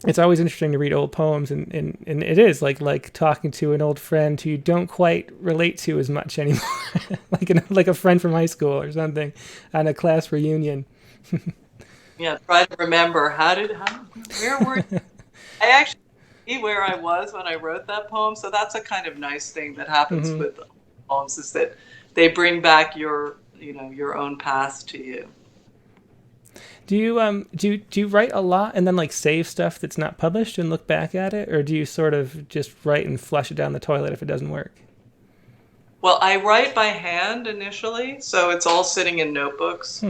it's always interesting to read old poems, and it is like talking to an old friend who you don't quite relate to as much anymore, like a friend from high school or something on a class reunion. Yeah, try to remember where were you? I actually see where I was when I wrote that poem, so that's a kind of nice thing that happens Mm-hmm. with poems, is that they bring back your own past to you. Do you write a lot and then like save stuff that's not published and look back at it, or do you sort of just write and flush it down the toilet if it doesn't work? Well, I write by hand initially, so it's all sitting in notebooks.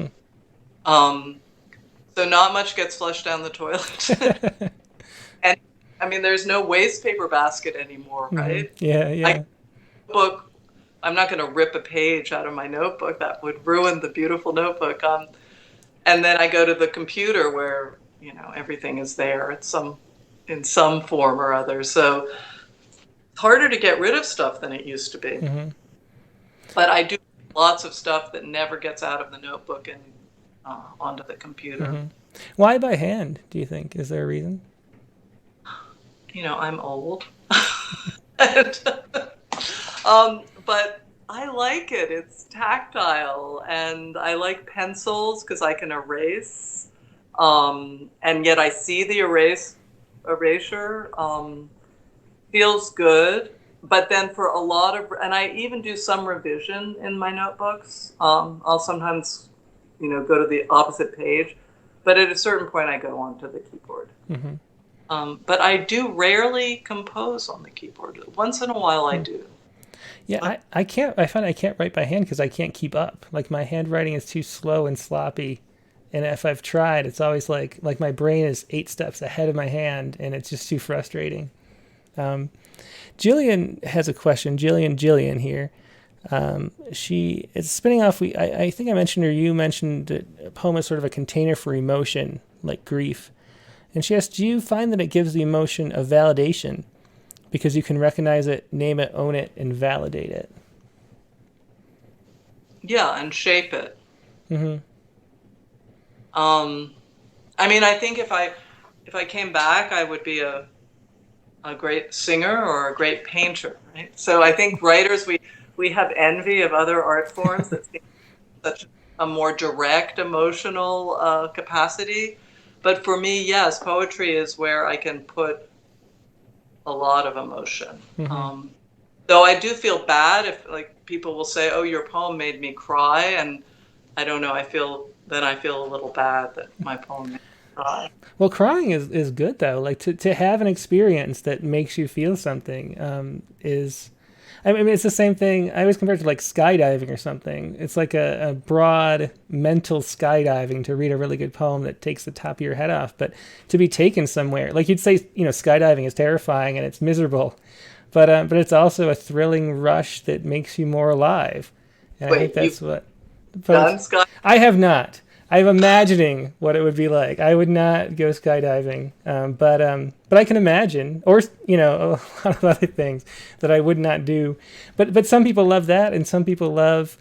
So not much gets flushed down the toilet. And I mean, there's no waste paper basket anymore, right? Mm-hmm. Yeah. I'm not going to rip a page out of my notebook. That would ruin the beautiful notebook. And then I go to the computer where, everything is there in some form or other. So it's harder to get rid of stuff than it used to be. Mm-hmm. But I do lots of stuff that never gets out of the notebook and onto the computer. Mm-hmm. Why by hand, do you think? Is there a reason? I'm old. But I like it. It's tactile, and I like pencils because I can erase, and yet I see the erasure. Feels good. But then for a lot of, and I even do some revision in my notebooks. I'll sometimes, go to the opposite page, but at a certain point I go onto the keyboard. Mm-hmm. But I do rarely compose on the keyboard. Once in a while I do. Yeah, I can't. I find I can't write by hand because I can't keep up. Like my handwriting is too slow and sloppy, and if I've tried, it's always like my brain is 8 steps ahead of my hand, and it's just too frustrating. Jillian has a question. Jillian here. She is spinning off. I think I mentioned, or you mentioned, that a poem is sort of a container for emotion, like grief. And she asks, do you find that it gives the emotion a validation because you can recognize it, name it, own it, and validate it? Yeah, and shape it. Mm-hmm. I mean, I think if I came back, I would be a great singer or a great painter, right? So I think writers, we have envy of other art forms that seem such a more direct emotional capacity. But for me, yes, poetry is where I can put a lot of emotion. Mm-hmm. Though I do feel bad if like people will say, "Oh, your poem made me cry," and I don't know. I feel a little bad that my poem made me cry. Well, crying is good though. Like to have an experience that makes you feel something is. I mean, it's the same thing. I always compare it to like skydiving or something. It's like a broad mental skydiving to read a really good poem that takes the top of your head off. But to be taken somewhere, like you'd say, skydiving is terrifying and it's miserable, but it's also a thrilling rush that makes you more alive. And I think Wait, that's you've what. done Sky? I have not. I'm imagining what it would be like. I would not go skydiving, but I can imagine, or a lot of other things that I would not do. But some people love that, and some people love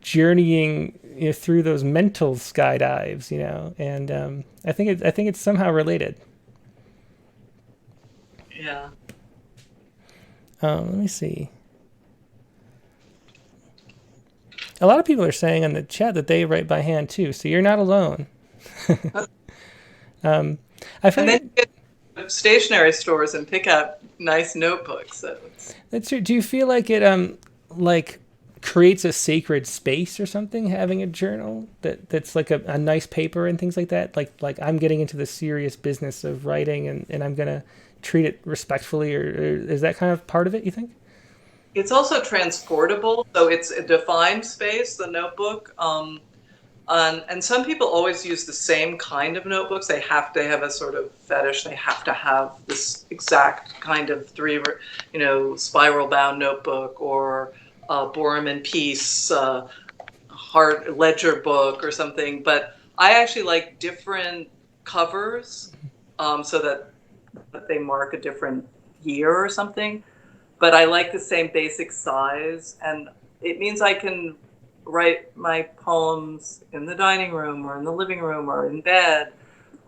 journeying through those mental skydives, and I think it's somehow related. Yeah. Let me see. A lot of people are saying on the chat that they write by hand too, so you're not alone. I And find then you get to stationery stores and pick out nice notebooks. So that's true. Do you feel like it like creates a sacred space or something, having a journal that's like a nice paper and things like that? Like I'm getting into the serious business of writing and I'm gonna treat it respectfully, or is that kind of part of it, you think? it's also transportable, so it's a defined space, the notebook. And some people always use the same kind of notebooks. They have to have a sort of fetish. They have to have this exact kind of spiral bound notebook or Borum and Peace hard ledger book or something. But I actually like different covers so that they mark a different year or something. But I like the same basic size, and it means I can write my poems in the dining room or in the living room or in bed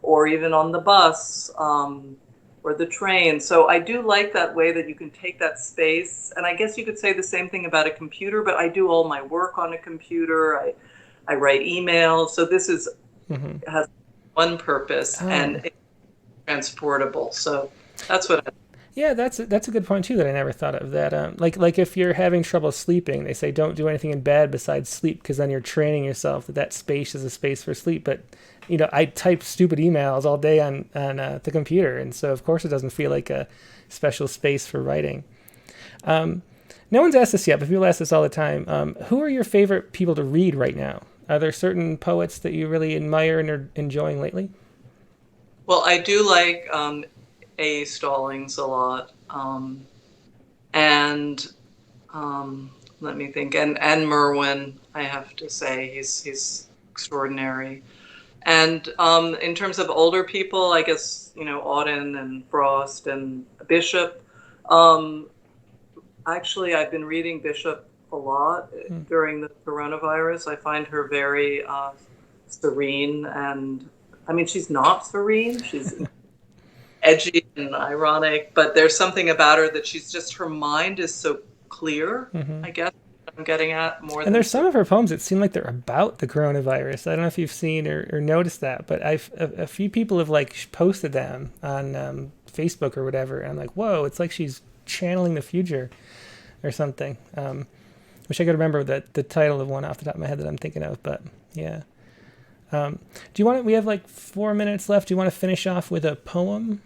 or even on the bus or the train. So I do like that way that you can take that space. And I guess you could say the same thing about a computer, but I do all my work on a computer. I write emails. So this has one purpose and it's transportable. So that's what I Yeah, that's a good point too that I never thought of. That like if you're having trouble sleeping, they say don't do anything in bed besides sleep because then you're training yourself that space is a space for sleep. But I type stupid emails all day on the computer, and so of course it doesn't feel like a special space for writing. No one's asked this yet, but people ask this all the time. Who are your favorite people to read right now? Are there certain poets that you really admire and are enjoying lately? Well, I do like A. Stallings a lot, and let me think, and Merwin. I have to say he's extraordinary. And in terms of older people, I guess Auden and Frost and Bishop. Actually, I've been reading Bishop a lot during the coronavirus. I find her very serene, and I mean she's not serene. She's edgy and ironic, but there's something about her that her mind is so clear, I guess. I'm getting at more And than there's some of her poems that seem like they're about the coronavirus. I don't know if you've seen or noticed that, but a few people have like posted them on Facebook or whatever, and I'm like, whoa, it's like she's channeling the future or something. Wish I could remember the title of one off the top of my head that I'm thinking of, but yeah. Do you want to, we have like 4 minutes left. Do you want to finish off with a poem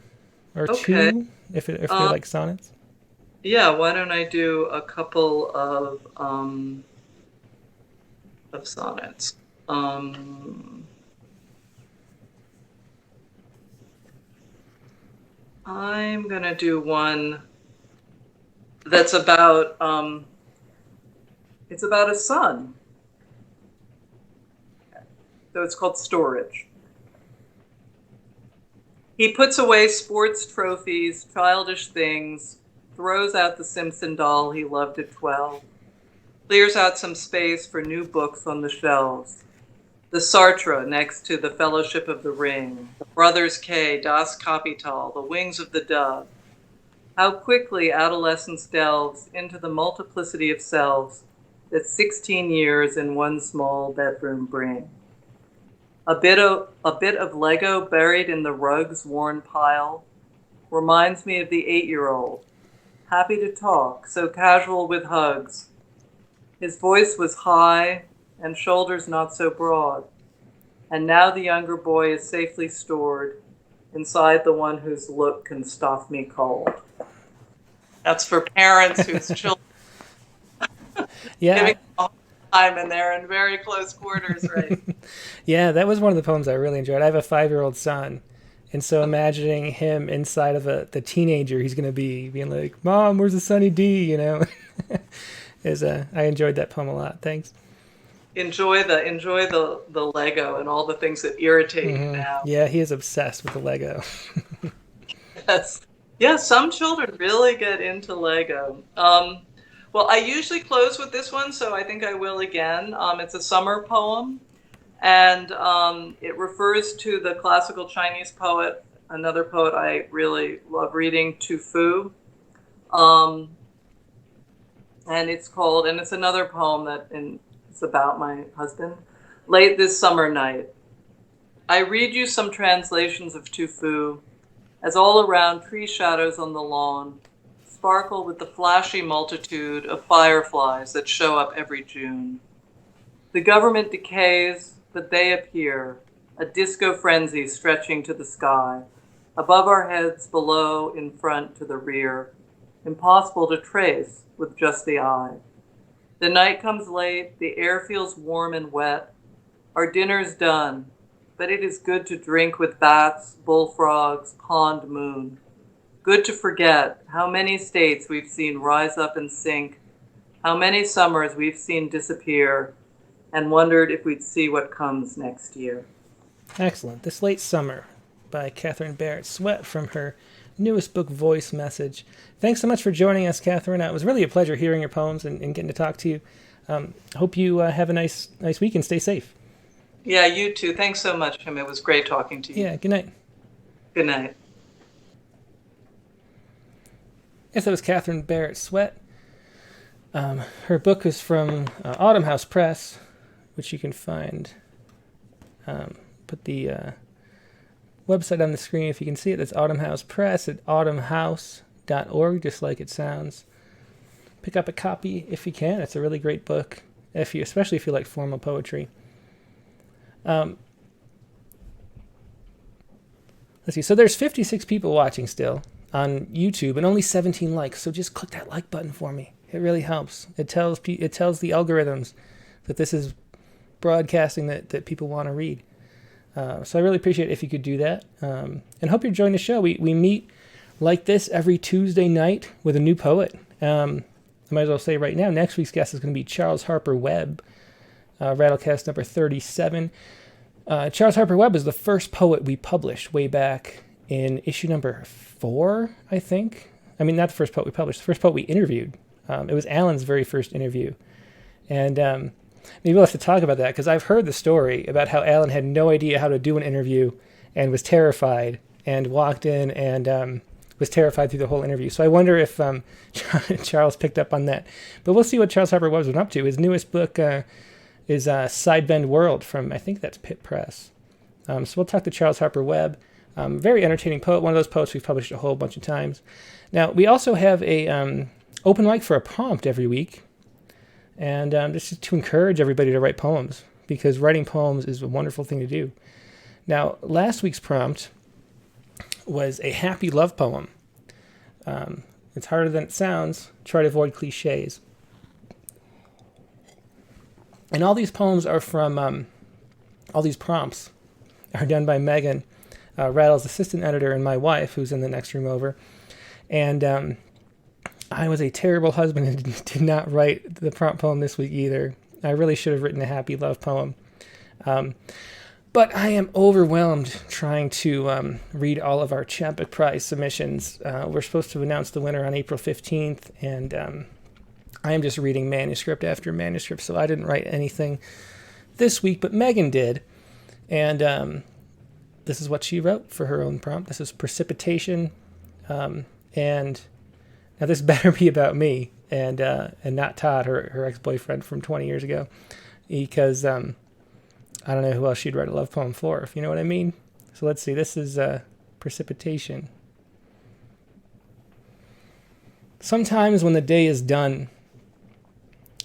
or Okay. two, if they're like sonnets? Yeah, why don't I do a couple of sonnets? I'm gonna do one that's about it's about a son. So it's called Storage. He puts away sports trophies, childish things, throws out the Simpson doll he loved at 12, clears out some space for new books on the shelves. The Sartre next to the Fellowship of the Ring, Brothers K, Das Kapital, The Wings of the Dove. How quickly adolescence delves into the multiplicity of selves that 16 years in one small bedroom bring. A bit of Lego buried in the rug's worn pile reminds me of the 8-year-old, happy to talk, so casual with hugs. His voice was high and shoulders not so broad, and now the younger boy is safely stored inside the one whose look can stop me cold. That's for parents whose children giving all time and they're in very close quarters, right? Yeah, that was one of the poems I really enjoyed. I have a 5-year-old son, and so imagining him inside of the teenager he's going to be, being like, "Mom, where's the Sunny D?" You know, I enjoyed that poem a lot. Thanks. Enjoy the Lego and all the things that irritate you now. Yeah, he is obsessed with the Lego. Yes. Yeah, some children really get into Lego. Well, I usually close with this one, so I think I will again. It's a summer poem, and it refers to the classical Chinese poet, another poet I really love reading, Tu Fu. And it's another poem it's about my husband. Late this summer night, I read you some translations of Tu Fu, as all around tree shadows on the lawn sparkle with the flashy multitude of fireflies that show up every June. The government decays, but they appear, a disco frenzy stretching to the sky, above our heads, below, in front, to the rear, impossible to trace with just the eye. The night comes late, the air feels warm and wet, our dinner's done, but it is good to drink with bats, bullfrogs, pond moon. Good to forget how many states we've seen rise up and sink, how many summers we've seen disappear, and wondered if we'd see what comes next year. Excellent. This Late Summer by Katherine Barrett Swett from her newest book, Voice Message. Thanks so much for joining us, Katherine. It was really a pleasure hearing your poems and getting to talk to you. Hope you have a nice week and stay safe. Yeah, you too. Thanks so much, Tim. It was great talking to you. Yeah, good night. Good night. Yes, that was Katherine Barrett Swett. Her book is from Autumn House Press, which you can find. Put the website on the screen if you can see it. That's Autumn House Press at autumnhouse.org, just like it sounds. Pick up a copy if you can. It's a really great book, especially if you like formal poetry. Let's see. So there's 56 people watching still on YouTube and only 17 likes. So just click that like button for me. It really helps. It tells the algorithms that this is broadcasting that people want to read. So I really appreciate it if you could do that. And hope you're enjoying the show. We meet like this every Tuesday night with a new poet. I might as well say right now, next week's guest is going to be Charles Harper Webb, Rattlecast number 37. Charles Harper Webb is the first poet we published way back in issue number 4, I think. I mean, not the first poet we published, the first poet we interviewed. It was Alan's very first interview. And maybe we'll have to talk about that, because I've heard the story about how Alan had no idea how to do an interview and was terrified and walked in and was terrified through the whole interview. So I wonder if Charles picked up on that. But we'll see what Charles Harper Webb's been up to. His newest book is Sidebend World from, I think that's Pitt Press. So we'll talk to Charles Harper Webb. Very entertaining poet, one of those poets we've published a whole bunch of times. Now, we also have a open mic for a prompt every week. And this is to encourage everybody to write poems, because writing poems is a wonderful thing to do. Now, last week's prompt was a happy love poem. It's harder than it sounds. Try to avoid cliches. And all these poems are from, all these prompts are done by Megan, Rattle's assistant editor, and my wife, who's in the next room over. And I was a terrible husband and did not write the prompt poem this week either. I really should have written a happy love poem. But I am overwhelmed trying to read all of our chapbook prize submissions. We're supposed to announce the winner on April 15th, and I am just reading manuscript after manuscript, so I didn't write anything this week, but Megan did. And this is what she wrote for her own prompt. This is Precipitation. And now this better be about me and not Todd, her ex-boyfriend from 20 years ago, because I don't know who else she'd write a love poem for, if you know what I mean. So let's see. This is Precipitation. Sometimes when the day is done,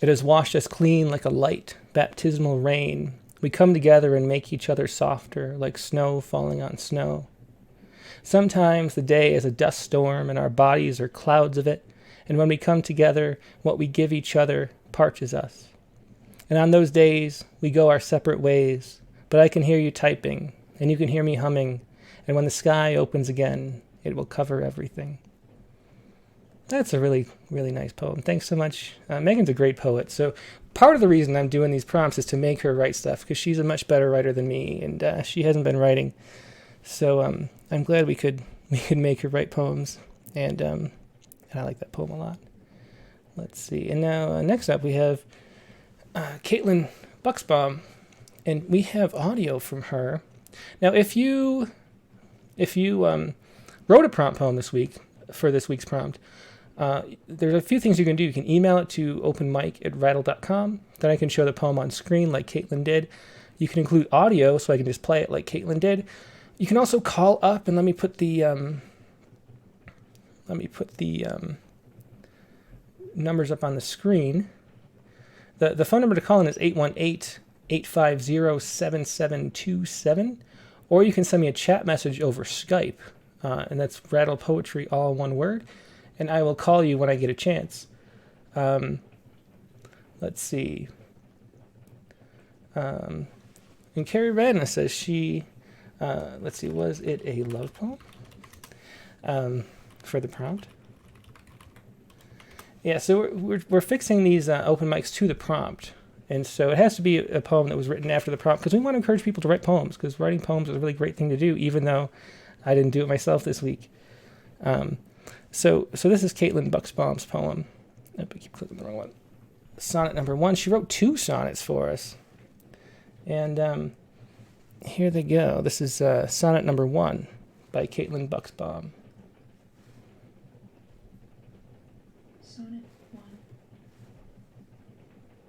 it has washed us clean like a light, baptismal rain. We come together and make each other softer, like snow falling on snow. Sometimes the day is a dust storm and our bodies are clouds of it, and when we come together, what we give each other parches us. And on those days, we go our separate ways, but I can hear you typing, and you can hear me humming, and when the sky opens again, it will cover everything. That's a really, really nice poem. Thanks so much. Megan's a great poet, so part of the reason I'm doing these prompts is to make her write stuff, because she's a much better writer than me, and she hasn't been writing. So I'm glad we could make her write poems, and I like that poem a lot. Let's see. And now next up we have Caitlin Buxbaum, and we have audio from her. Now, if you wrote a prompt poem this week for this week's prompt, there's a few things you can do. You can email it to openmic@rattle.com. Then I can show the poem on screen like Caitlin did. You can include audio so I can just play it like Caitlin did. You can also call up and let me put the numbers up on the screen. The phone number to call in is 818-850-7727, or you can send me a chat message over Skype, and that's Rattle Poetry, all one word, and I will call you when I get a chance. Let's see. And Carrie Radna says she, let's see, was it a love poem for the prompt? Yeah, so we're fixing these open mics to the prompt, and so it has to be a poem that was written after the prompt, because we want to encourage people to write poems, because writing poems is a really great thing to do, even though I didn't do it myself this week. So this is Caitlin Buxbaum's poem. I keep clicking the wrong one. Sonnet number 1. She wrote 2 sonnets for us, and here they go. This is sonnet number 1 by Caitlin Buxbaum. Sonnet 1.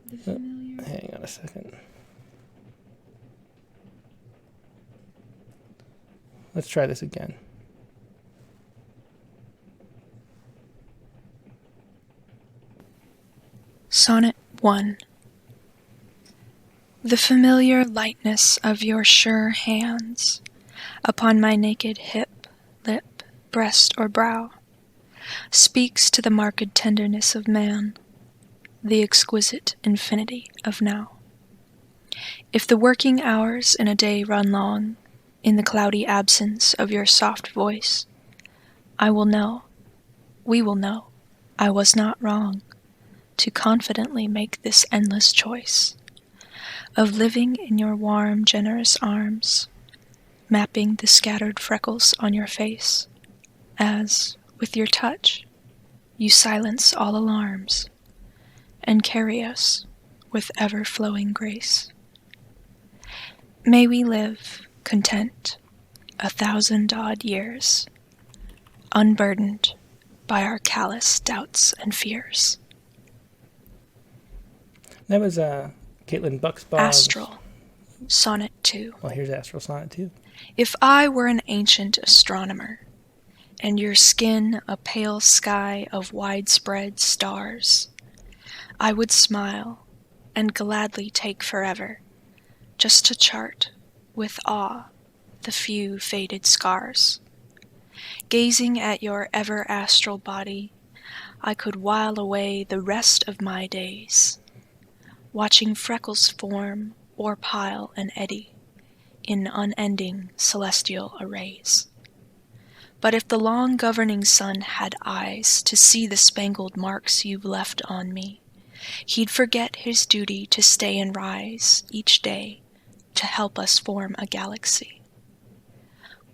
The familiar... Hang on a second. Let's try this again. Sonnet 1. The familiar lightness of your sure hands upon my naked hip, lip, breast, or brow speaks to the marked tenderness of man, the exquisite infinity of now. If the working hours in a day run long, in the cloudy absence of your soft voice, I will know, we will know, I was not wrong to confidently make this endless choice of living in your warm, generous arms, mapping the scattered freckles on your face, as, with your touch, you silence all alarms and carry us with ever-flowing grace. May we live content 1,000 odd years, unburdened by our callous doubts and fears. That was Caitlin Bucksbaugh. Astral, Sonnet 2. Well, here's Astral Sonnet 2. If I were an ancient astronomer, and your skin a pale sky of widespread stars, I would smile and gladly take forever, just to chart with awe the few faded scars. Gazing at your ever-astral body, I could while away the rest of my days, watching freckles form or pile and eddy in unending celestial arrays. But if the long governing sun had eyes to see the spangled marks you've left on me, he'd forget his duty to stay and rise each day to help us form a galaxy.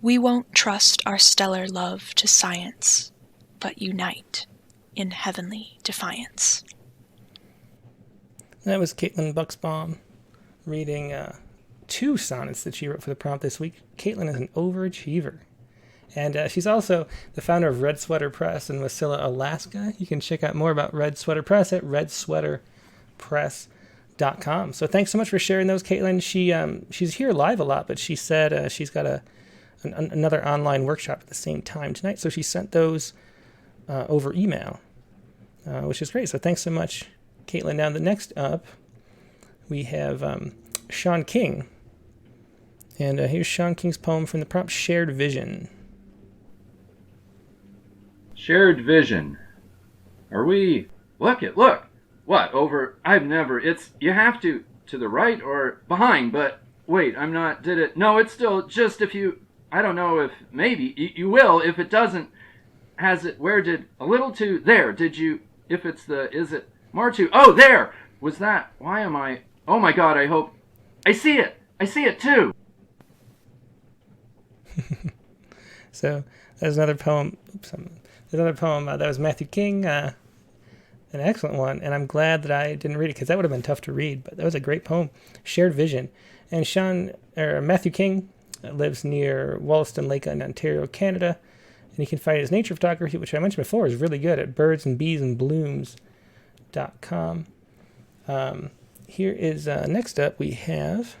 We won't trust our stellar love to science, but unite in heavenly defiance. That was Caitlin Bucksbaum reading 2 sonnets that she wrote for the prompt this week. Caitlin is an overachiever. And she's also the founder of Red Sweater Press in Wasilla, Alaska. You can check out more about Red Sweater Press at redsweaterpress.com. So thanks so much for sharing those, Caitlin. She's here live a lot, but she said she's got another online workshop at the same time tonight. So she sent those over email, which is great. So thanks so much, Caitlin. Now, the next up, we have Sean King. And here's Sean King's poem from the prompt, Shared Vision. Shared vision. Are we... Look. What, over... you have to the right or behind, but wait, I'm not, did it... No, it's still just if you... I don't know if, maybe, you will, if it doesn't, has it, where did, a little to, there, did you, if it's the, is it, more to, oh, there, was that, why am I, oh my God, I hope, I see it too. So, there's another poem, that was Matthew King, an excellent one, and I'm glad that I didn't read it, because that would have been tough to read, but that was a great poem, Shared Vision. And Matthew King lives near Wollaston Lake in Ontario, Canada, and you can find his nature photography, which I mentioned before, is really good at birdsandbeesandblooms.com. Here is, next up, we have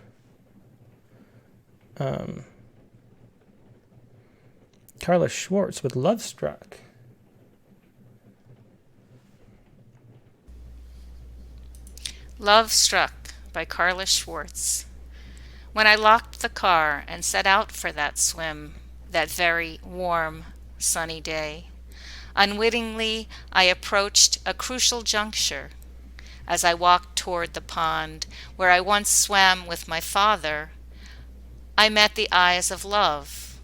Carla Schwartz with Love Struck. Love Struck by Carla Schwartz. When I locked the car and set out for that swim, that very warm, sunny day, unwittingly I approached a crucial juncture. As I walked toward the pond where I once swam with my father, I met the eyes of love.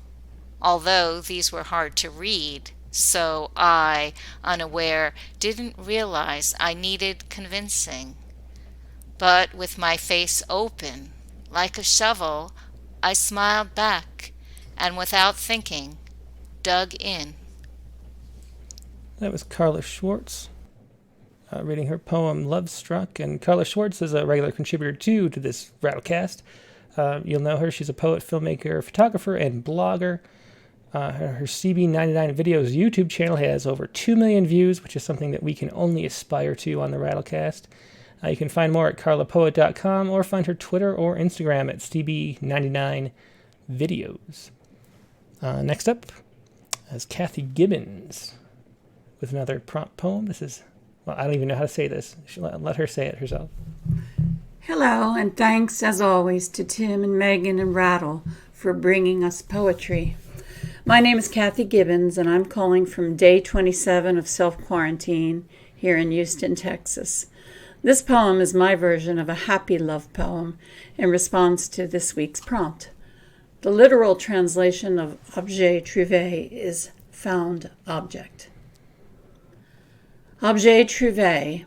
Although these were hard to read, so I, unaware, didn't realize I needed convincing. But with my face open, like a shovel, I smiled back, and without thinking, dug in. That was Carla Schwartz reading her poem Love Struck. And Carla Schwartz is a regular contributor to this Rattlecast. You'll know her. She's a poet, filmmaker, photographer, and blogger. Her CB99 Videos YouTube channel has over 2 million views, which is something that we can only aspire to on the Rattlecast. You can find more at carlapoet.com or find her Twitter or Instagram at CB99Videos. Next up is Kathy Gibbons with another prompt poem. This is, well, I don't even know how to say this. Let her say it herself. Hello, and thanks as always to Tim and Megan and Rattle for bringing us poetry. My name is Kathy Gibbons, and I'm calling from day 27 of self-quarantine here in Houston, Texas. This poem is my version of a happy love poem in response to this week's prompt. The literal translation of objet trouvé is found object. Objet trouvé.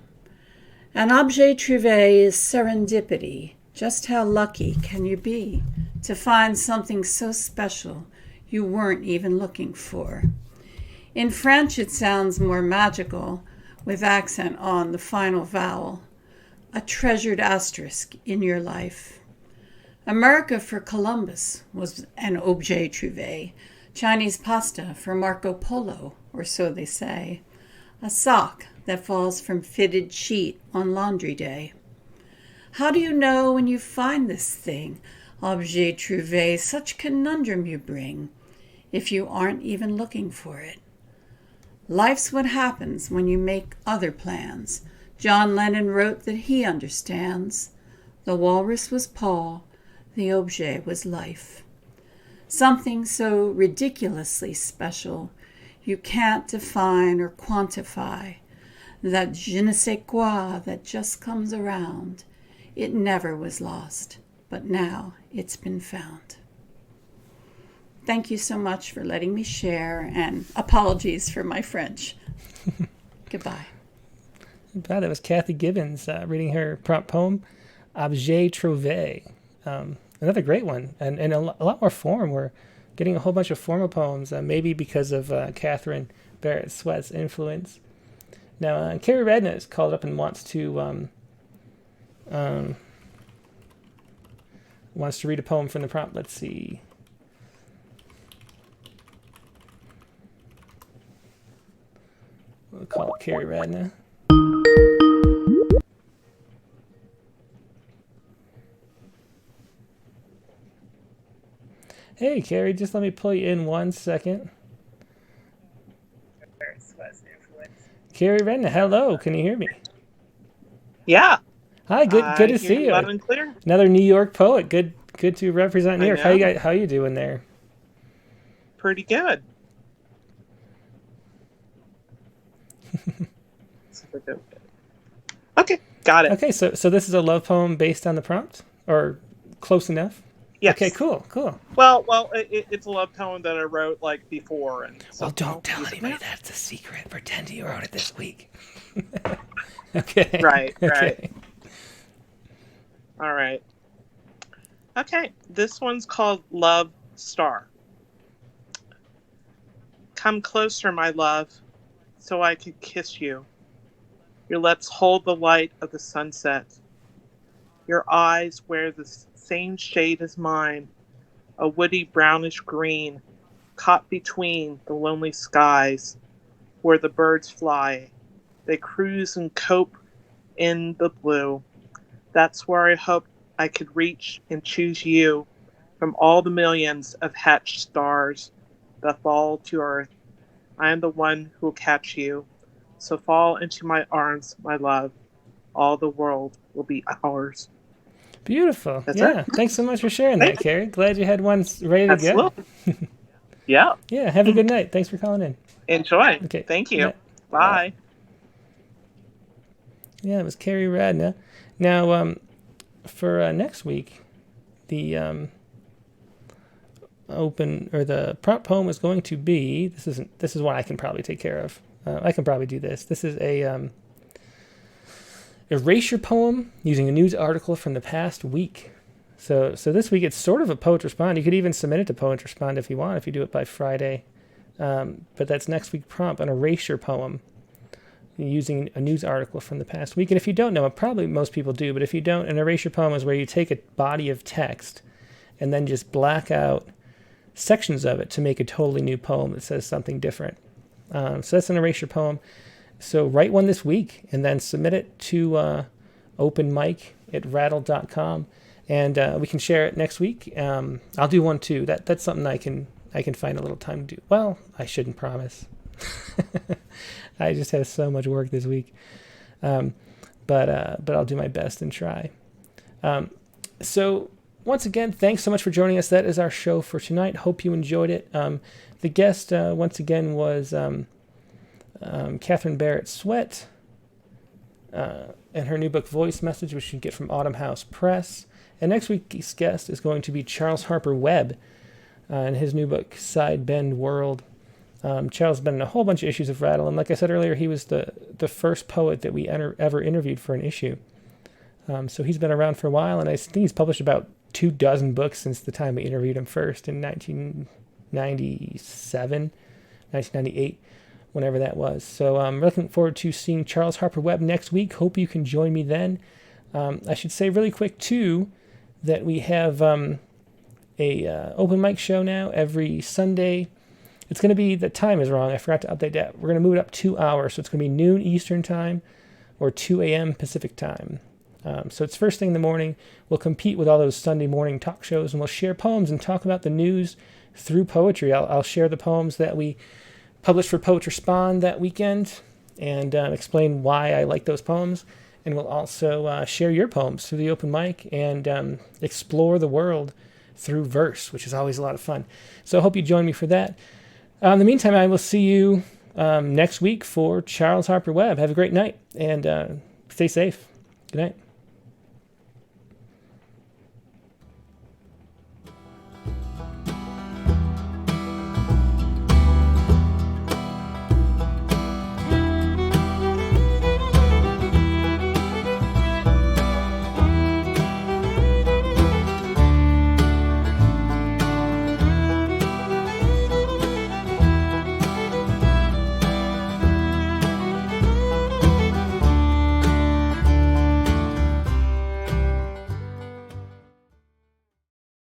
An objet trouvé is serendipity. Just how lucky can you be to find something so special you weren't even looking for? In French, it sounds more magical, with accent on the final vowel. A treasured asterisk in your life. America for Columbus was an objet trouvé, Chinese pasta for Marco Polo, or so they say. A sock that falls from fitted sheet on laundry day. How do you know when you find this thing? Objet trouvé, such conundrum you bring, if you aren't even looking for it. Life's what happens when you make other plans. John Lennon wrote that he understands. The walrus was Paul, the objet was life. Something so ridiculously special you can't define or quantify. That je ne sais quoi that just comes around. It never was lost, but now it's been found. Thank you so much for letting me share, and apologies for my French. Goodbye. That was Kathy Gibbons reading her prompt poem, Objet Trouvé. Another great one, and a lot more form. We're getting a whole bunch of formal poems, maybe because of Katherine Barrett Swett's influence. Now, Carrie Redna is called up and wants to read a poem from the prompt. Let's see. We'll call it Carrie Redna. Hey, Carrie, just let me pull you in 1 second. Carrie Redna, hello. Can you hear me? Yeah. Hi, good to see you. Loud and clear. Another New York poet. Good to represent New York. How you doing there? Pretty good. Okay, got it. Okay, so this is a love poem based on the prompt, or close enough? Yes. Okay, cool. Well, it's a love poem that I wrote like before, and well, don't tell anybody that's a secret. Pretend you wrote it this week. Okay. Right. Okay. All right. Okay, this one's called Love Star. Come closer, my love, so I could kiss you. Your lips hold the light of the sunset. Your eyes wear the same shade as mine, a woody brownish green, caught between the lonely skies where the birds fly. They cruise and cope in the blue. That's where I hope I could reach and choose you from all the millions of hatched stars that fall to earth. I am the one who will catch you. So fall into my arms, my love. All the world will be ours. Beautiful. That's yeah. it. Thanks so much for sharing that, Carrie. Glad you had one ready to go. Yeah. Yeah. Have a good night. Thanks for calling in. Enjoy. Okay. Thank you. Yeah. Bye. Yeah, it was Carrie Radna. Now, for next week, the the prompt poem is going to be. This is one I can probably take care of. I can probably do this. This is a Erasure poem using a news article from the past week. So this week it's sort of a Poet Respond. You could even submit it to Poet Respond if you want, if you do it by Friday. But that's next week's prompt, an Erasure poem using a news article from the past week. And if you don't know, probably most people do, but if you don't, an Erasure poem is where you take a body of text and then just black out sections of it to make a totally new poem that says something different. So that's an Erasure poem. So write one this week and then submit it to openmic@rattle.com, and we can share it next week. I'll do one too. That's something I can find a little time to do. Well, I shouldn't promise. I just have so much work this week, but I'll do my best and try. So once again, thanks so much for joining us. That is our show for tonight. Hope you enjoyed it. The guest once again was Katherine Barrett Swett, and her new book Voice Message, which you can get from Autumn House Press. And next week's guest is going to be Charles Harper Webb, and his new book Side Bend World. Charles has been in a whole bunch of issues of Rattle, and like I said earlier, he was the first poet that we ever interviewed for an issue. So he's been around for a while, and I think he's published about 24 books since the time we interviewed him first in 1997, 1998, whenever that was. So I'm looking forward to seeing Charles Harper Webb next week. Hope you can join me then. I should say really quick, too, that we have a open mic show now every Sunday It's going to be, the time is wrong. I forgot to update that. We're going to move it up 2 hours. So it's going to be noon Eastern time or 2 a.m. Pacific time. So it's first thing in the morning. We'll compete with all those Sunday morning talk shows, and we'll share poems and talk about the news through poetry. I'll share the poems that we published for Poetry Spawn that weekend and explain why I like those poems. And we'll also share your poems through the open mic and explore the world through verse, which is always a lot of fun. So I hope you join me for that. In the meantime, I will see you next week for Charles Harper Webb. Have a great night and stay safe. Good night.